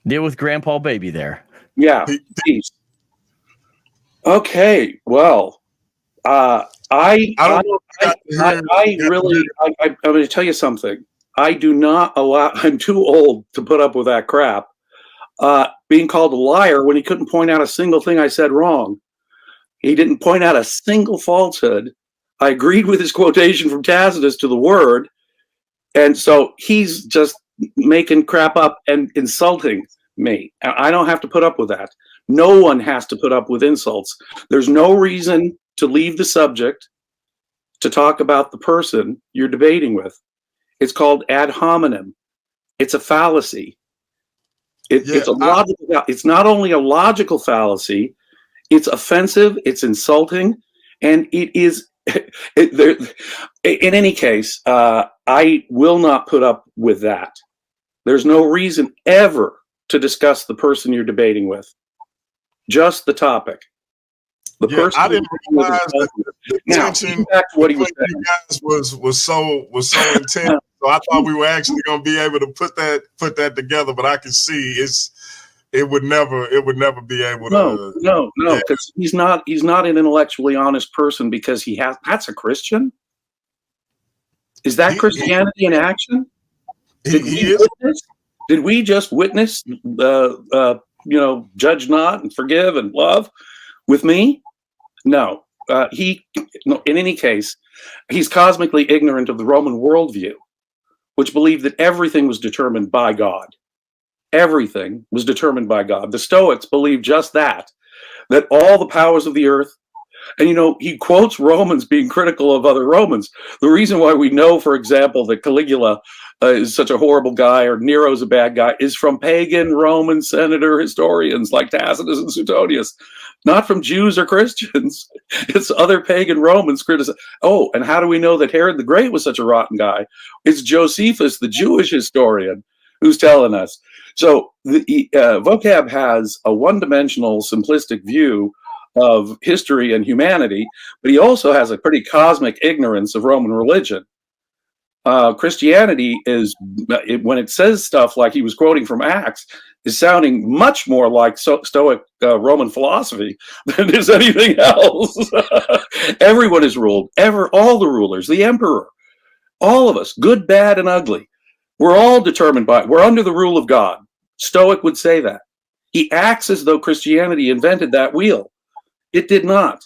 deal with Grandpa Baby there? Yeah, please. Okay, well, I'm going to tell you something. I do not allow. I'm too old to put up with that crap. Being called a liar when he couldn't point out a single thing I said wrong. He didn't point out a single falsehood. I agreed with his quotation from Tacitus to the word, and so he's just making crap up and insulting me. I don't have to put up with that. No one has to put up with insults. There's no reason to leave the subject to talk about the person you're debating with. It's called ad hominem. It's a fallacy. It's a logical. It's not only a logical fallacy, it's offensive, it's insulting, and it is. In any case, I will not put up with that. There's no reason ever to discuss the person you're debating with. Just the topic. The person. I didn't realize that the tension back to what he was saying. You guys was so intense. So I thought we were actually going to be able to put that together, but I can see it would never be able to. No, because he's not an intellectually honest person because that's a Christian. Is that Christianity in action? Did we just witness judge not and forgive and love with me? No. In any case, he's cosmically ignorant of the Roman worldview, which believed that everything was determined by God. Everything was determined by God. The Stoics believed just that all the powers of the earth, and he quotes Romans being critical of other Romans. The reason why we know, for example, that Caligula is such a horrible guy or Nero's a bad guy is from pagan Roman senator historians like Tacitus and Suetonius, not from Jews or Christians. It's other pagan Romans criticizing. Oh, and how do we know that Herod the Great was such a rotten guy? It's Josephus, the Jewish historian, who's telling us. So the vocab has a one-dimensional, simplistic view of history and humanity, but he also has a pretty cosmic ignorance of Roman religion. Christianity is, when it says stuff like he was quoting from Acts, is sounding much more like Stoic Roman philosophy than is anything else. Everyone is ruled, all the rulers, the emperor, all of us, good, bad, and ugly. We're all determined we're under the rule of God. Stoic would say that. He acts as though Christianity invented that wheel. It did not.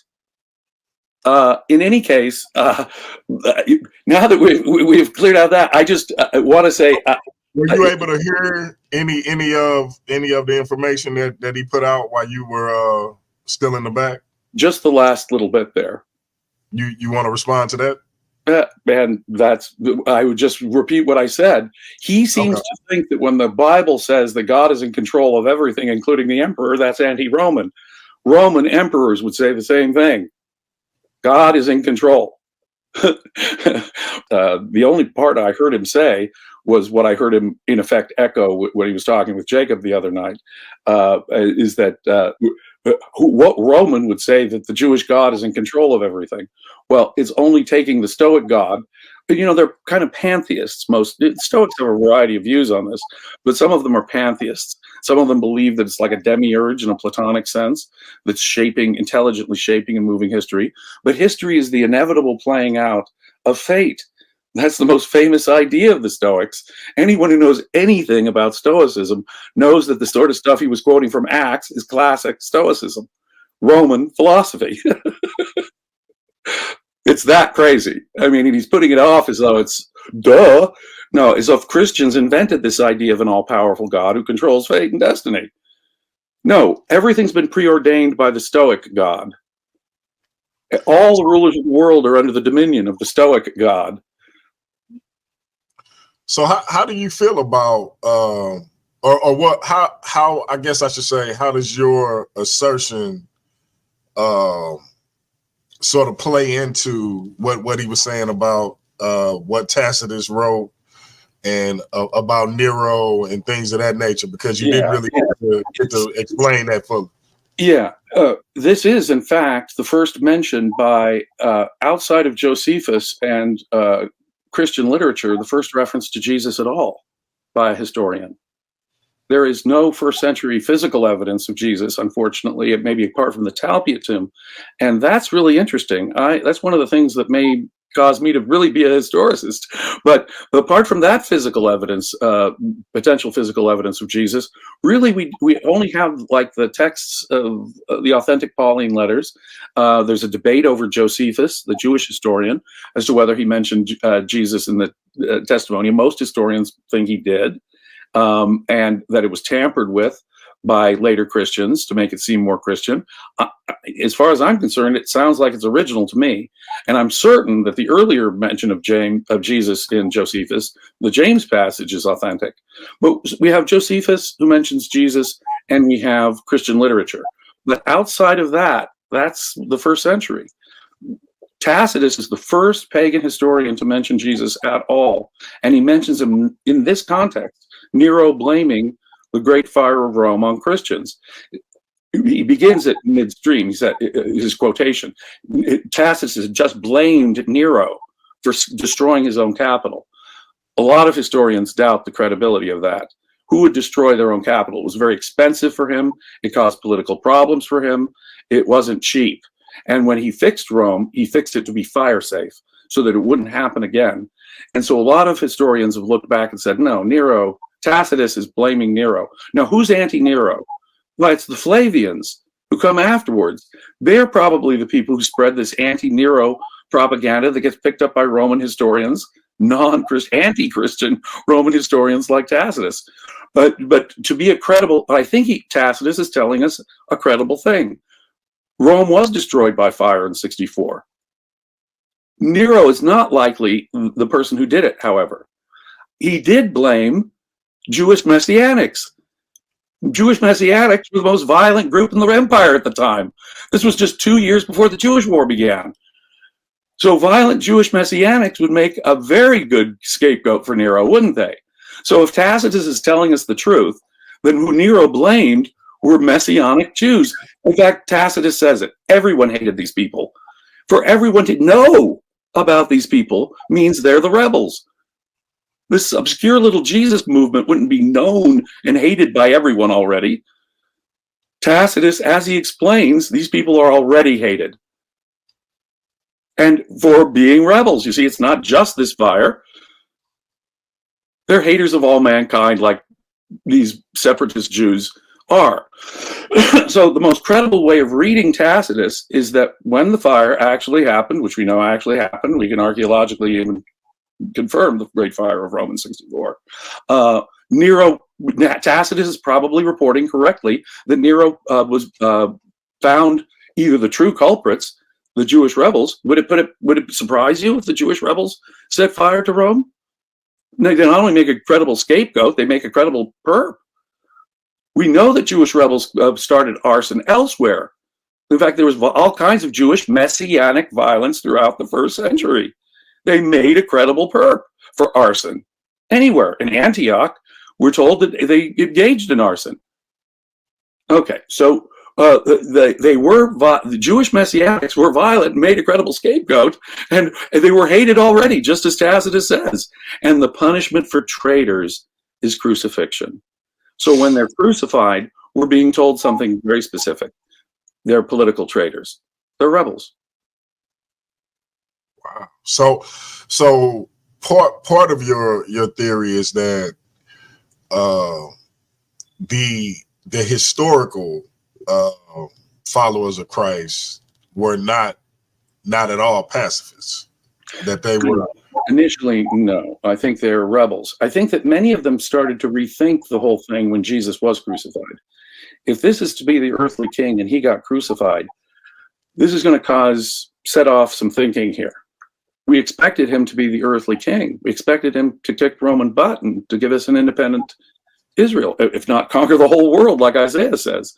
In any case, now that we've cleared out that, I just want to say, were you able to hear any of the information that he put out while you were still in the back? Just the last little bit there. You want to respond to that? And I would just repeat what I said. He seems to think that when the Bible says that God is in control of everything, including the emperor, that's anti-Roman. Roman emperors would say the same thing. God is in control. The only part I heard him say was what I heard him, in effect, echo when he was talking with Jacob the other night, is that what Roman would say that the Jewish God is in control of everything. Well, it's only taking the Stoic God, but they're kind of pantheists. Most Stoics have a variety of views on this, but some of them are pantheists. Some of them believe that it's like a demiurge in a Platonic sense that's intelligently shaping and moving history. But history is the inevitable playing out of fate. That's the most famous idea of the Stoics. Anyone who knows anything about Stoicism knows that the sort of stuff he was quoting from Acts is classic Stoicism, Roman philosophy. It's that crazy. I mean, he's putting it off as though it's duh. No, as if Christians invented this idea of an all-powerful God who controls fate and destiny. No, everything's been preordained by the Stoic God. All the rulers of the world are under the dominion of the Stoic God. So how do you feel about, or what, how, I guess I should say, how does your assertion sort of play into what he was saying about what Tacitus wrote and about Nero and things of that nature? Because you didn't really get to explain that fully. Yeah, this is, in fact, the first mention by, outside of Josephus and Christian literature, the first reference to Jesus at all by a historian. There is no first century physical evidence of Jesus, unfortunately, maybe apart from the Talpiot tomb. And that's really interesting. That's one of the things that may cause me to really be a historicist. But apart from that physical evidence, potential physical evidence of Jesus, really we only have like the texts of the authentic Pauline letters. There's a debate over Josephus, the Jewish historian, as to whether he mentioned Jesus in the testimony. Most historians think he did. And that it was tampered with by later Christians to make it seem more Christian. As far as I'm concerned, it sounds like it's original to me. And I'm certain that the earlier mention of Jesus in Josephus, the James passage, is authentic. But we have Josephus who mentions Jesus, and we have Christian literature. But outside of that, that's the first century. Tacitus is the first pagan historian to mention Jesus at all. And he mentions him in this context. Nero blaming the great fire of Rome on Christians. He begins at midstream. He said, his quotation, Tacitus has just blamed Nero for destroying his own capital. A lot of historians doubt the credibility of that. who would destroy their own capital. It was very expensive for him. It caused political problems for him. It wasn't cheap. And when he fixed Rome, he fixed it to be fire safe so that it wouldn't happen again. And so a lot of historians have looked back and said, no, Nero, Tacitus is blaming Nero. Now, who's anti-Nero? Well, it's the Flavians who come afterwards. They're probably the people who spread this anti-Nero propaganda that gets picked up by Roman historians, anti-Christian Roman historians like Tacitus. But to be a credible, I think Tacitus is telling us a credible thing. Rome was destroyed by fire in 64. Nero is not likely the person who did it, however. He did blame Jewish Messianics. Jewish Messianics were the most violent group in the empire at the time. This was just 2 years before the Jewish War began. So violent Jewish Messianics would make a very good scapegoat for Nero, wouldn't they? So if Tacitus is telling us the truth, then who Nero blamed were Messianic Jews. In fact, Tacitus says it. Everyone hated these people. For everyone to know about these people means they're the rebels. This obscure little Jesus movement wouldn't be known and hated by everyone already. Tacitus, as he explains, these people are already hated. And for being rebels, you see, it's not just this fire. They're haters of all mankind like these separatist Jews are. So the most credible way of reading Tacitus is that when the fire actually happened, which we know actually happened, we can archaeologically even confirm the Great Fire of Rome in 64. Tacitus is probably reporting correctly that Nero was found either the true culprits, the Jewish rebels. Would it surprise you if the Jewish rebels set fire to Rome? They not only make a credible scapegoat, they make a credible perp. We know that Jewish rebels started arson elsewhere. In fact, there was all kinds of Jewish messianic violence throughout the 1st century. They made a credible perp for arson. Anywhere in Antioch, we're told that they engaged in arson. Okay, so the Jewish messianics were violent, made a credible scapegoat, and they were hated already, just as Tacitus says. And the punishment for traitors is crucifixion. So when they're crucified, we're being told something very specific. They're political traitors. They're rebels. Wow. So part of your theory is that the historical followers of Christ were not at all pacifists. That they were initially, no. I think they're rebels. I think that many of them started to rethink the whole thing when Jesus was crucified. If this is to be the earthly king and he got crucified, this is going to set off some thinking here. We expected him to be the earthly king. We expected him to kick Roman butt and to give us an independent Israel, if not conquer the whole world, like Isaiah says.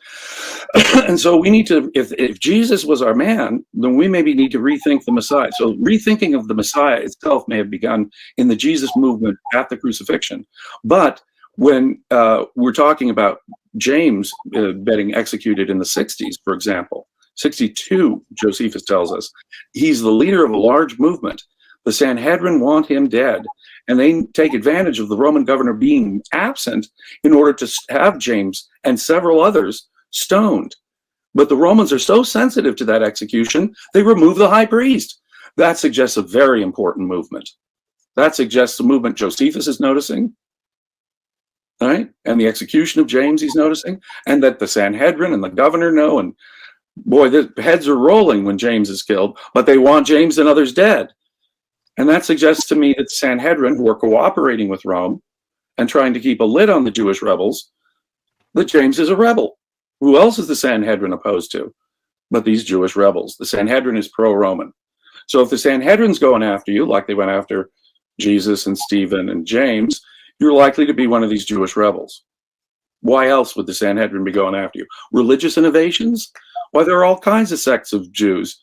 And so we need to, if Jesus was our man, then we maybe need to rethink the Messiah. So rethinking of the Messiah itself may have begun in the Jesus movement at the crucifixion. But when we're talking about James getting executed in the 60s, for example, 62, Josephus tells us, he's the leader of a large movement. The Sanhedrin want him dead. And they take advantage of the Roman governor being absent in order to have James and several others stoned. But the Romans are so sensitive to that execution, they remove the high priest. That suggests a very important movement. That suggests a movement Josephus is noticing, right? And the execution of James he's noticing, and that the Sanhedrin and the governor know. And boy, the heads are rolling when James is killed, but they want James and others dead. And that suggests to me that the Sanhedrin, who are cooperating with Rome and trying to keep a lid on the Jewish rebels, that James is a rebel. Who else is the Sanhedrin opposed to but these Jewish rebels? The Sanhedrin is pro-Roman. So if the Sanhedrin's going after you, like they went after Jesus and Stephen and James, you're likely to be one of these Jewish rebels. Why else would the Sanhedrin be going after you? Religious innovations? Why, there are all kinds of sects of Jews.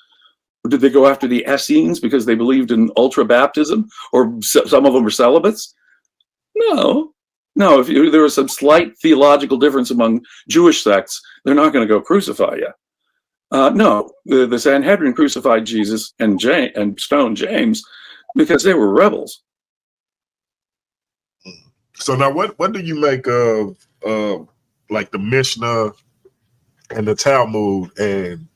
Did they go after the Essenes because they believed in ultra-baptism, or some of them were celibates? No. If there was some slight theological difference among Jewish sects, they're not going to go crucify you. No, the Sanhedrin crucified Jesus and stoned James because they were rebels. So now, what do you make of like the Mishnah and the Talmud, and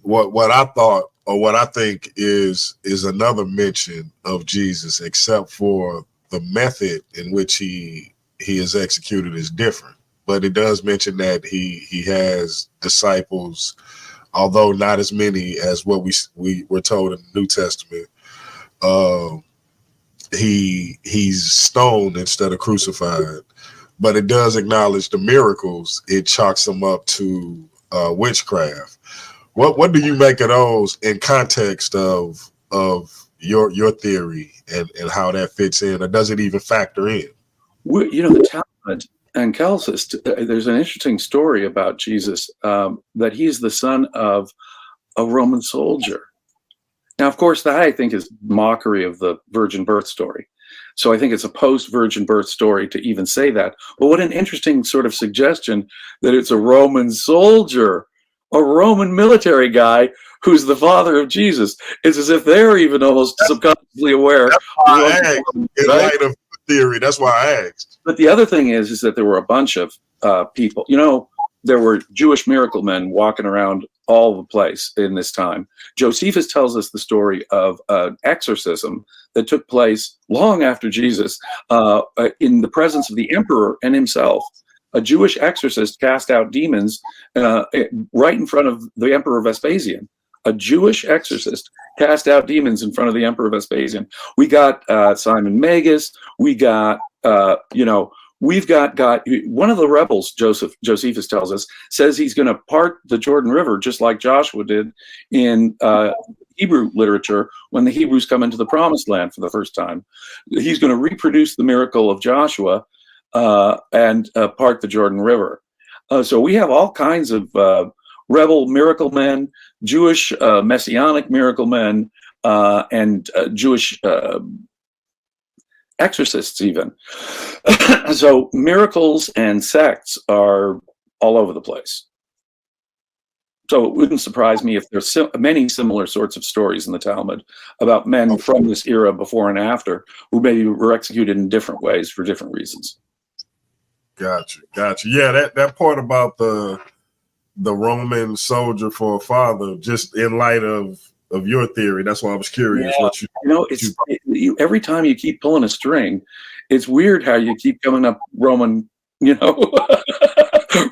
what I thought, or what I think is another mention of Jesus, except for the method in which he is executed is different. But it does mention that he has disciples, although not as many as what we were told in the New Testament. He's stoned instead of crucified, but it does acknowledge the miracles. It chalks them up to witchcraft. What do you make of those in context of your theory and how that fits in, or does it even factor in? The Talmud and Celsus, there's an interesting story about Jesus, that he's the son of a Roman soldier. Now, of course, that I think is mockery of the virgin birth story. So I think it's a post-virgin birth story to even say that. But what an interesting sort of suggestion that it's a Roman soldier, a Roman military guy who's the father of Jesus. It's as if they're even almost subconsciously aware. That's why I asked, in light of theory. That's why I asked. But the other thing is that there were a bunch of people. There were Jewish miracle men walking around all the place in this time. Josephus tells us the story of an exorcism that took place long after Jesus, in the presence of the emperor and himself. A Jewish exorcist cast out demons right in front of the Emperor Vespasian. A Jewish exorcist cast out demons in front of the Emperor Vespasian. We got Simon Magus. We got, we've got one of the rebels, Josephus tells us, says he's going to part the Jordan River just like Joshua did in Hebrew literature when the Hebrews come into the Promised Land for the first time. He's going to reproduce the miracle of Joshua and part the Jordan River. So we have all kinds of rebel miracle men, Jewish messianic miracle men, and Jewish exorcists even. So miracles and sects are all over the place. So it wouldn't surprise me if there's many similar sorts of stories in the Talmud about men from this era before and after who maybe were executed in different ways for different reasons. Gotcha. Yeah, that part about the Roman soldier for a father, just in light of your theory, that's why I was curious. Yeah. Every time you keep pulling a string, it's weird how you keep coming up Roman,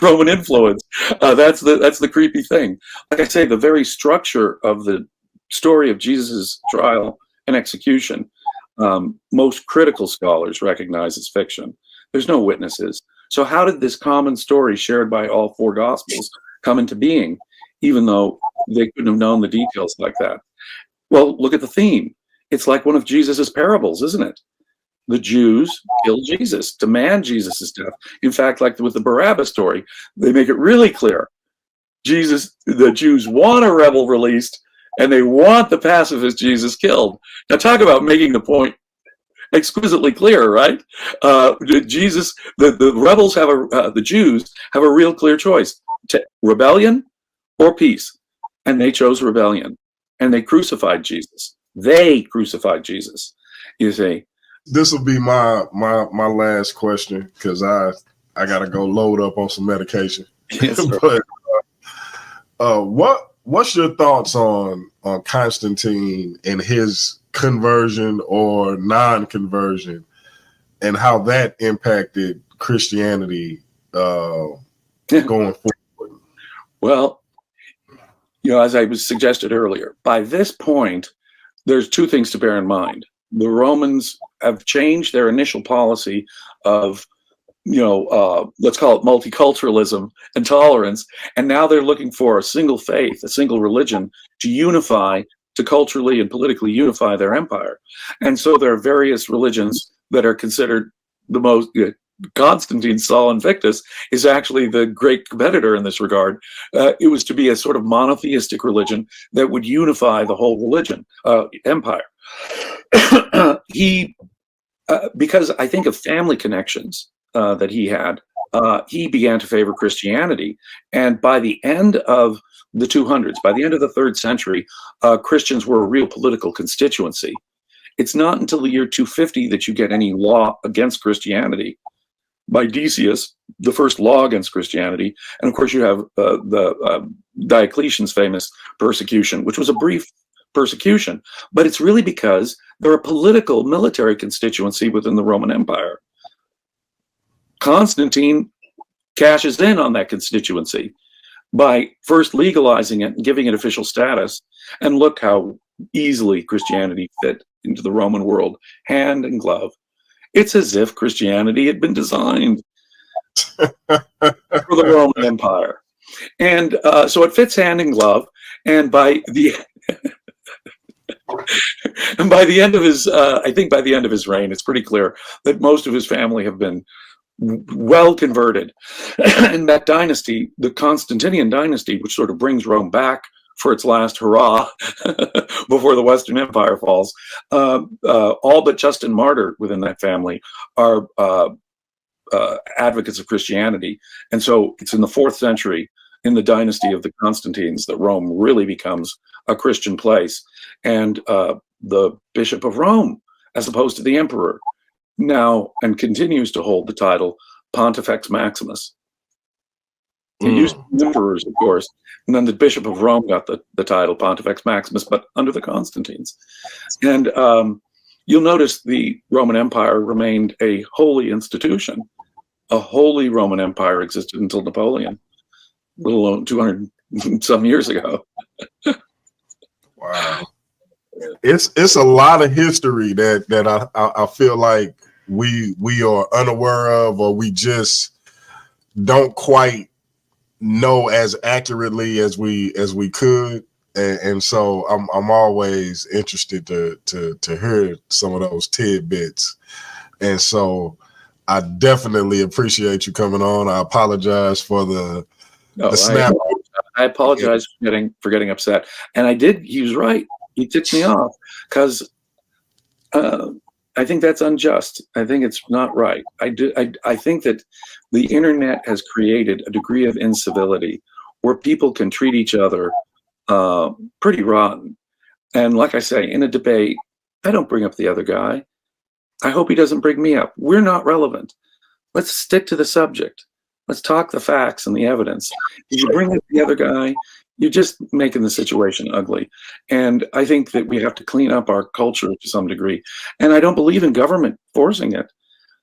Roman influence. That's the creepy thing. Like I say, the very structure of the story of Jesus's trial and execution, most critical scholars recognize as fiction. There's no witnesses. So how did this common story shared by all four Gospels come into being, even though they couldn't have known the details like that? Well, look at the theme. It's like one of Jesus's parables, isn't it? The Jews killed Jesus, demand Jesus's death. In fact, like with the Barabbas story, they make it really clear. The Jews want a rebel released, and they want the pacifist Jesus killed. Now talk about making the point exquisitely clear, right? Jesus, the rebels the Jews have a real clear choice: rebellion or peace, and they chose rebellion, and they crucified Jesus. They crucified Jesus. You see, this will be my last question because I gotta go load up on some medication. Yes, but what's your thoughts on Constantine and his conversion or non-conversion, and how that impacted Christianity going forward? Well, as I was suggested earlier, by this point, there's two things to bear in mind. The Romans have changed their initial policy of, let's call it multiculturalism and tolerance, and now they're looking for a single faith, a single religion to unify, to culturally and politically unify their empire. And so there are various religions that are considered the most. Constantine, Sol Invictus, is actually the great competitor in this regard. It was to be a sort of monotheistic religion that would unify the whole empire. Because I think of family connections that he had, he began to favor Christianity. And by the end of the 200s, by the end of the 3rd century, Christians were a real political constituency. It's not until the year 250 that you get any law against Christianity by Decius, the first law against Christianity. And of course, you have Diocletian's famous persecution, which was a brief persecution, but it's really because they're a political military constituency within the Roman Empire. Constantine cashes in on that constituency by first legalizing it and giving it official status. And look how easily Christianity fit into the Roman world, hand in glove. It's as if Christianity had been designed for the Roman Empire. And so it fits hand in glove. And by the and by the end of his, I think by the end of his reign, it's pretty clear that most of his family have been well converted. And that dynasty, the Constantinian dynasty, which sort of brings Rome back for its last hurrah before the Western Empire falls, all but Justin Martyr within that family are advocates of Christianity. And so it's in the 4th century, in the dynasty of the Constantines, that Rome really becomes a Christian place. And the Bishop of Rome, as opposed to the emperor, now and continues to hold the title Pontifex Maximus. It used to be emperors, of course, and then the Bishop of Rome got the title Pontifex Maximus, but under the Constantines. And you'll notice the Roman Empire remained a holy institution. A holy Roman Empire existed until Napoleon, a little over 200 some years ago. Wow. It's a lot of history that I feel like we are unaware of, or we just don't quite know as accurately as we could. And so I'm always interested to hear some of those tidbits. And so I definitely appreciate you coming on. I apologize for the snap. I apologize for getting upset. And he was right. He ticked me off because I think that's unjust. I think it's not right. I think that the internet has created a degree of incivility where people can treat each other pretty rotten. And like I say, in a debate, I don't bring up the other guy. I hope he doesn't bring me up. We're not relevant. Let's stick to the subject. Let's talk the facts and the evidence. If you bring up the other guy, you're just making the situation ugly. And I think that we have to clean up our culture to some degree. And I don't believe in government forcing it.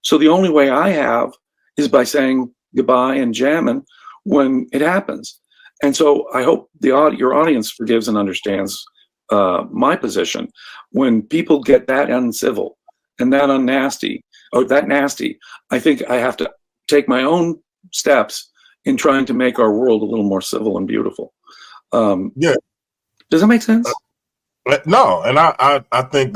So the only way I have is by saying goodbye and jamming when it happens. And so I hope your audience forgives and understands my position. When people get that uncivil and that unnasty, or that nasty, I think I have to take my own steps in trying to make our world a little more civil and beautiful. Yeah. Does that make sense? No, and I think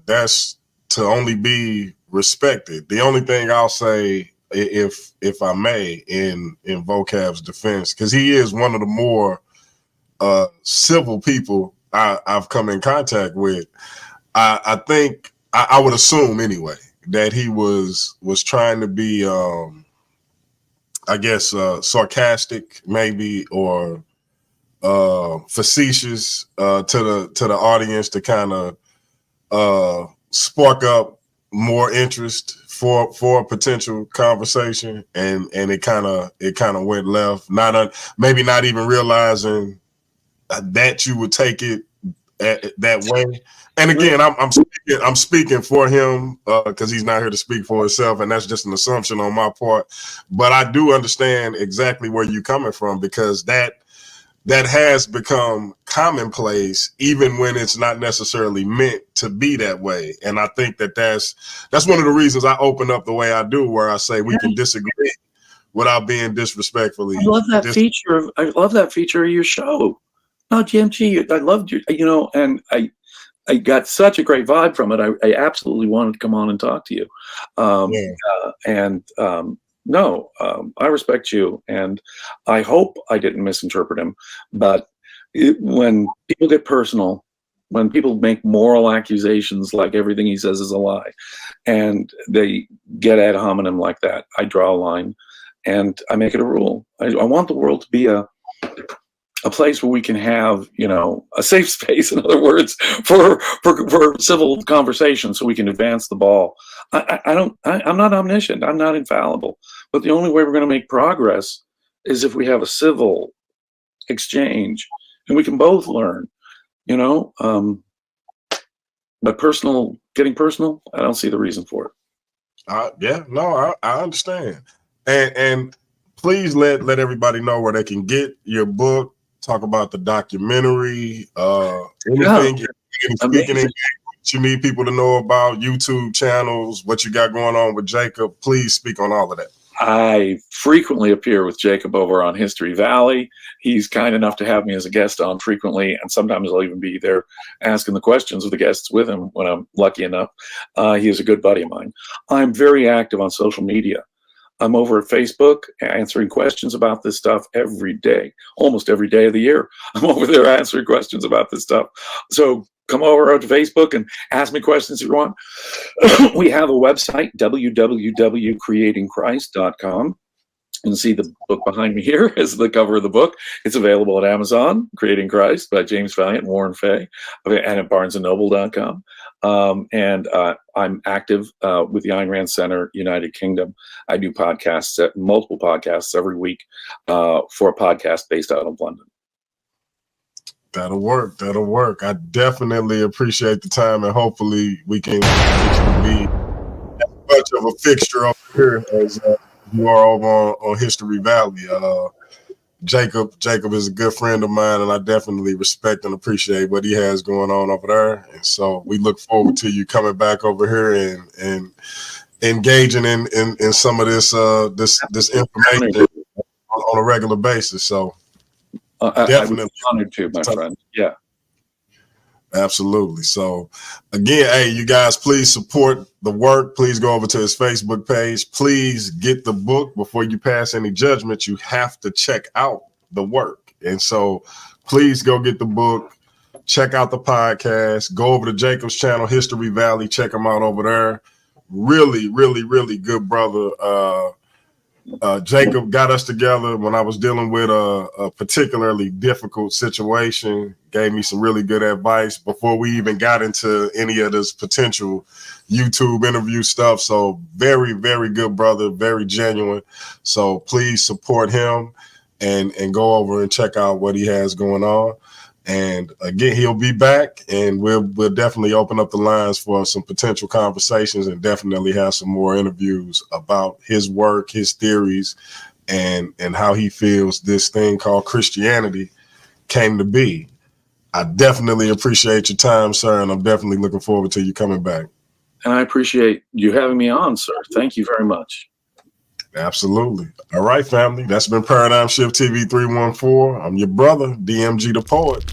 that's to only be respected. The only thing I'll say, if I may, in Vocab's defense, because he is one of the more civil people I've come in contact with, I think I would assume anyway that he was trying to be I guess sarcastic maybe, or facetious to the audience, to kind of spark up more interest for a potential conversation, and it kind of went left, maybe not even realizing that you would take it that way. And again, I'm speaking for him because he's not here to speak for himself, and that's just an assumption on my part. But I do understand exactly where you're coming from, because that has become commonplace, even when it's not necessarily meant to be that way. And I think that's one of the reasons I open up the way I do, where I say we can disagree without being disrespectfully. I love that feature. I love that feature of your show. No, GMG, I loved you, and I got such a great vibe from it. I absolutely wanted to come on and talk to you. I respect you, and I hope I didn't misinterpret him. But when people get personal, when people make moral accusations like everything he says is a lie, and they get ad hominem like that, I draw a line, and I make it a rule. I want the world to be a a place where we can have, you know, a safe space, in other words, for civil conversation, so we can advance the ball. I'm not omniscient. I'm not infallible. But the only way we're going to make progress is if we have a civil exchange, and we can both learn, you know. But getting personal, I don't see the reason for it. Yeah, no, I understand. And please let everybody know where they can get your book. Talk about the documentary, anything, speaking engagement you need people to know about, YouTube channels, what you got going on with Jacob. Please speak on all of that. I frequently appear with Jacob over on History Valley. He's kind enough to have me as a guest on frequently, and sometimes I'll even be there asking the questions of the guests with him when I'm lucky enough. He is a good buddy of mine. I'm very active on social media. I'm over at Facebook answering questions about this stuff every day, almost every day of the year. I'm over there answering questions about this stuff. So come over to Facebook and ask me questions if you want. We have a website, www.creatingchrist.com. You can see the book behind me here is the cover of the book. It's available at Amazon, Creating Christ by James Valiant and Warren Fay, and at barnesandnoble.com. I'm active with the Ayn Rand Center, United Kingdom. I do podcasts, multiple podcasts every week for a podcast based out of London. That'll work. That'll work. I definitely appreciate the time, and hopefully we can get you to be as much of a fixture over here as you are over on History Valley. Jacob is a good friend of mine, and I definitely respect and appreciate what he has going on over there. And so we look forward to you coming back over here and engaging in some of this information on a regular basis. So definitely honored to, my friend. Yeah. Absolutely. So again, hey, you guys, please support the work. Please go over to his Facebook page. Please get the book. Before you pass any judgment, you have to check out the work. And so please go get the book, check out the podcast, go over to Jacob's channel, History Valley, check him out over there. Really, really, really good brother. Jacob got us together when I was dealing with a particularly difficult situation, gave me some really good advice before we even got into any of this potential YouTube interview stuff. So very, very good brother, very genuine. So please support him and go over and check out what he has going on. And again, he'll be back, and we'll definitely open up the lines for some potential conversations, and definitely have some more interviews about his work, his theories, and how he feels this thing called Christianity came to be. I definitely appreciate your time, sir, and I'm definitely looking forward to you coming back. And I appreciate you having me on, sir. Thank you very much. Absolutely. All right, family. That's been Paradigm Shift TV 314. I'm your brother, DMG the Poet.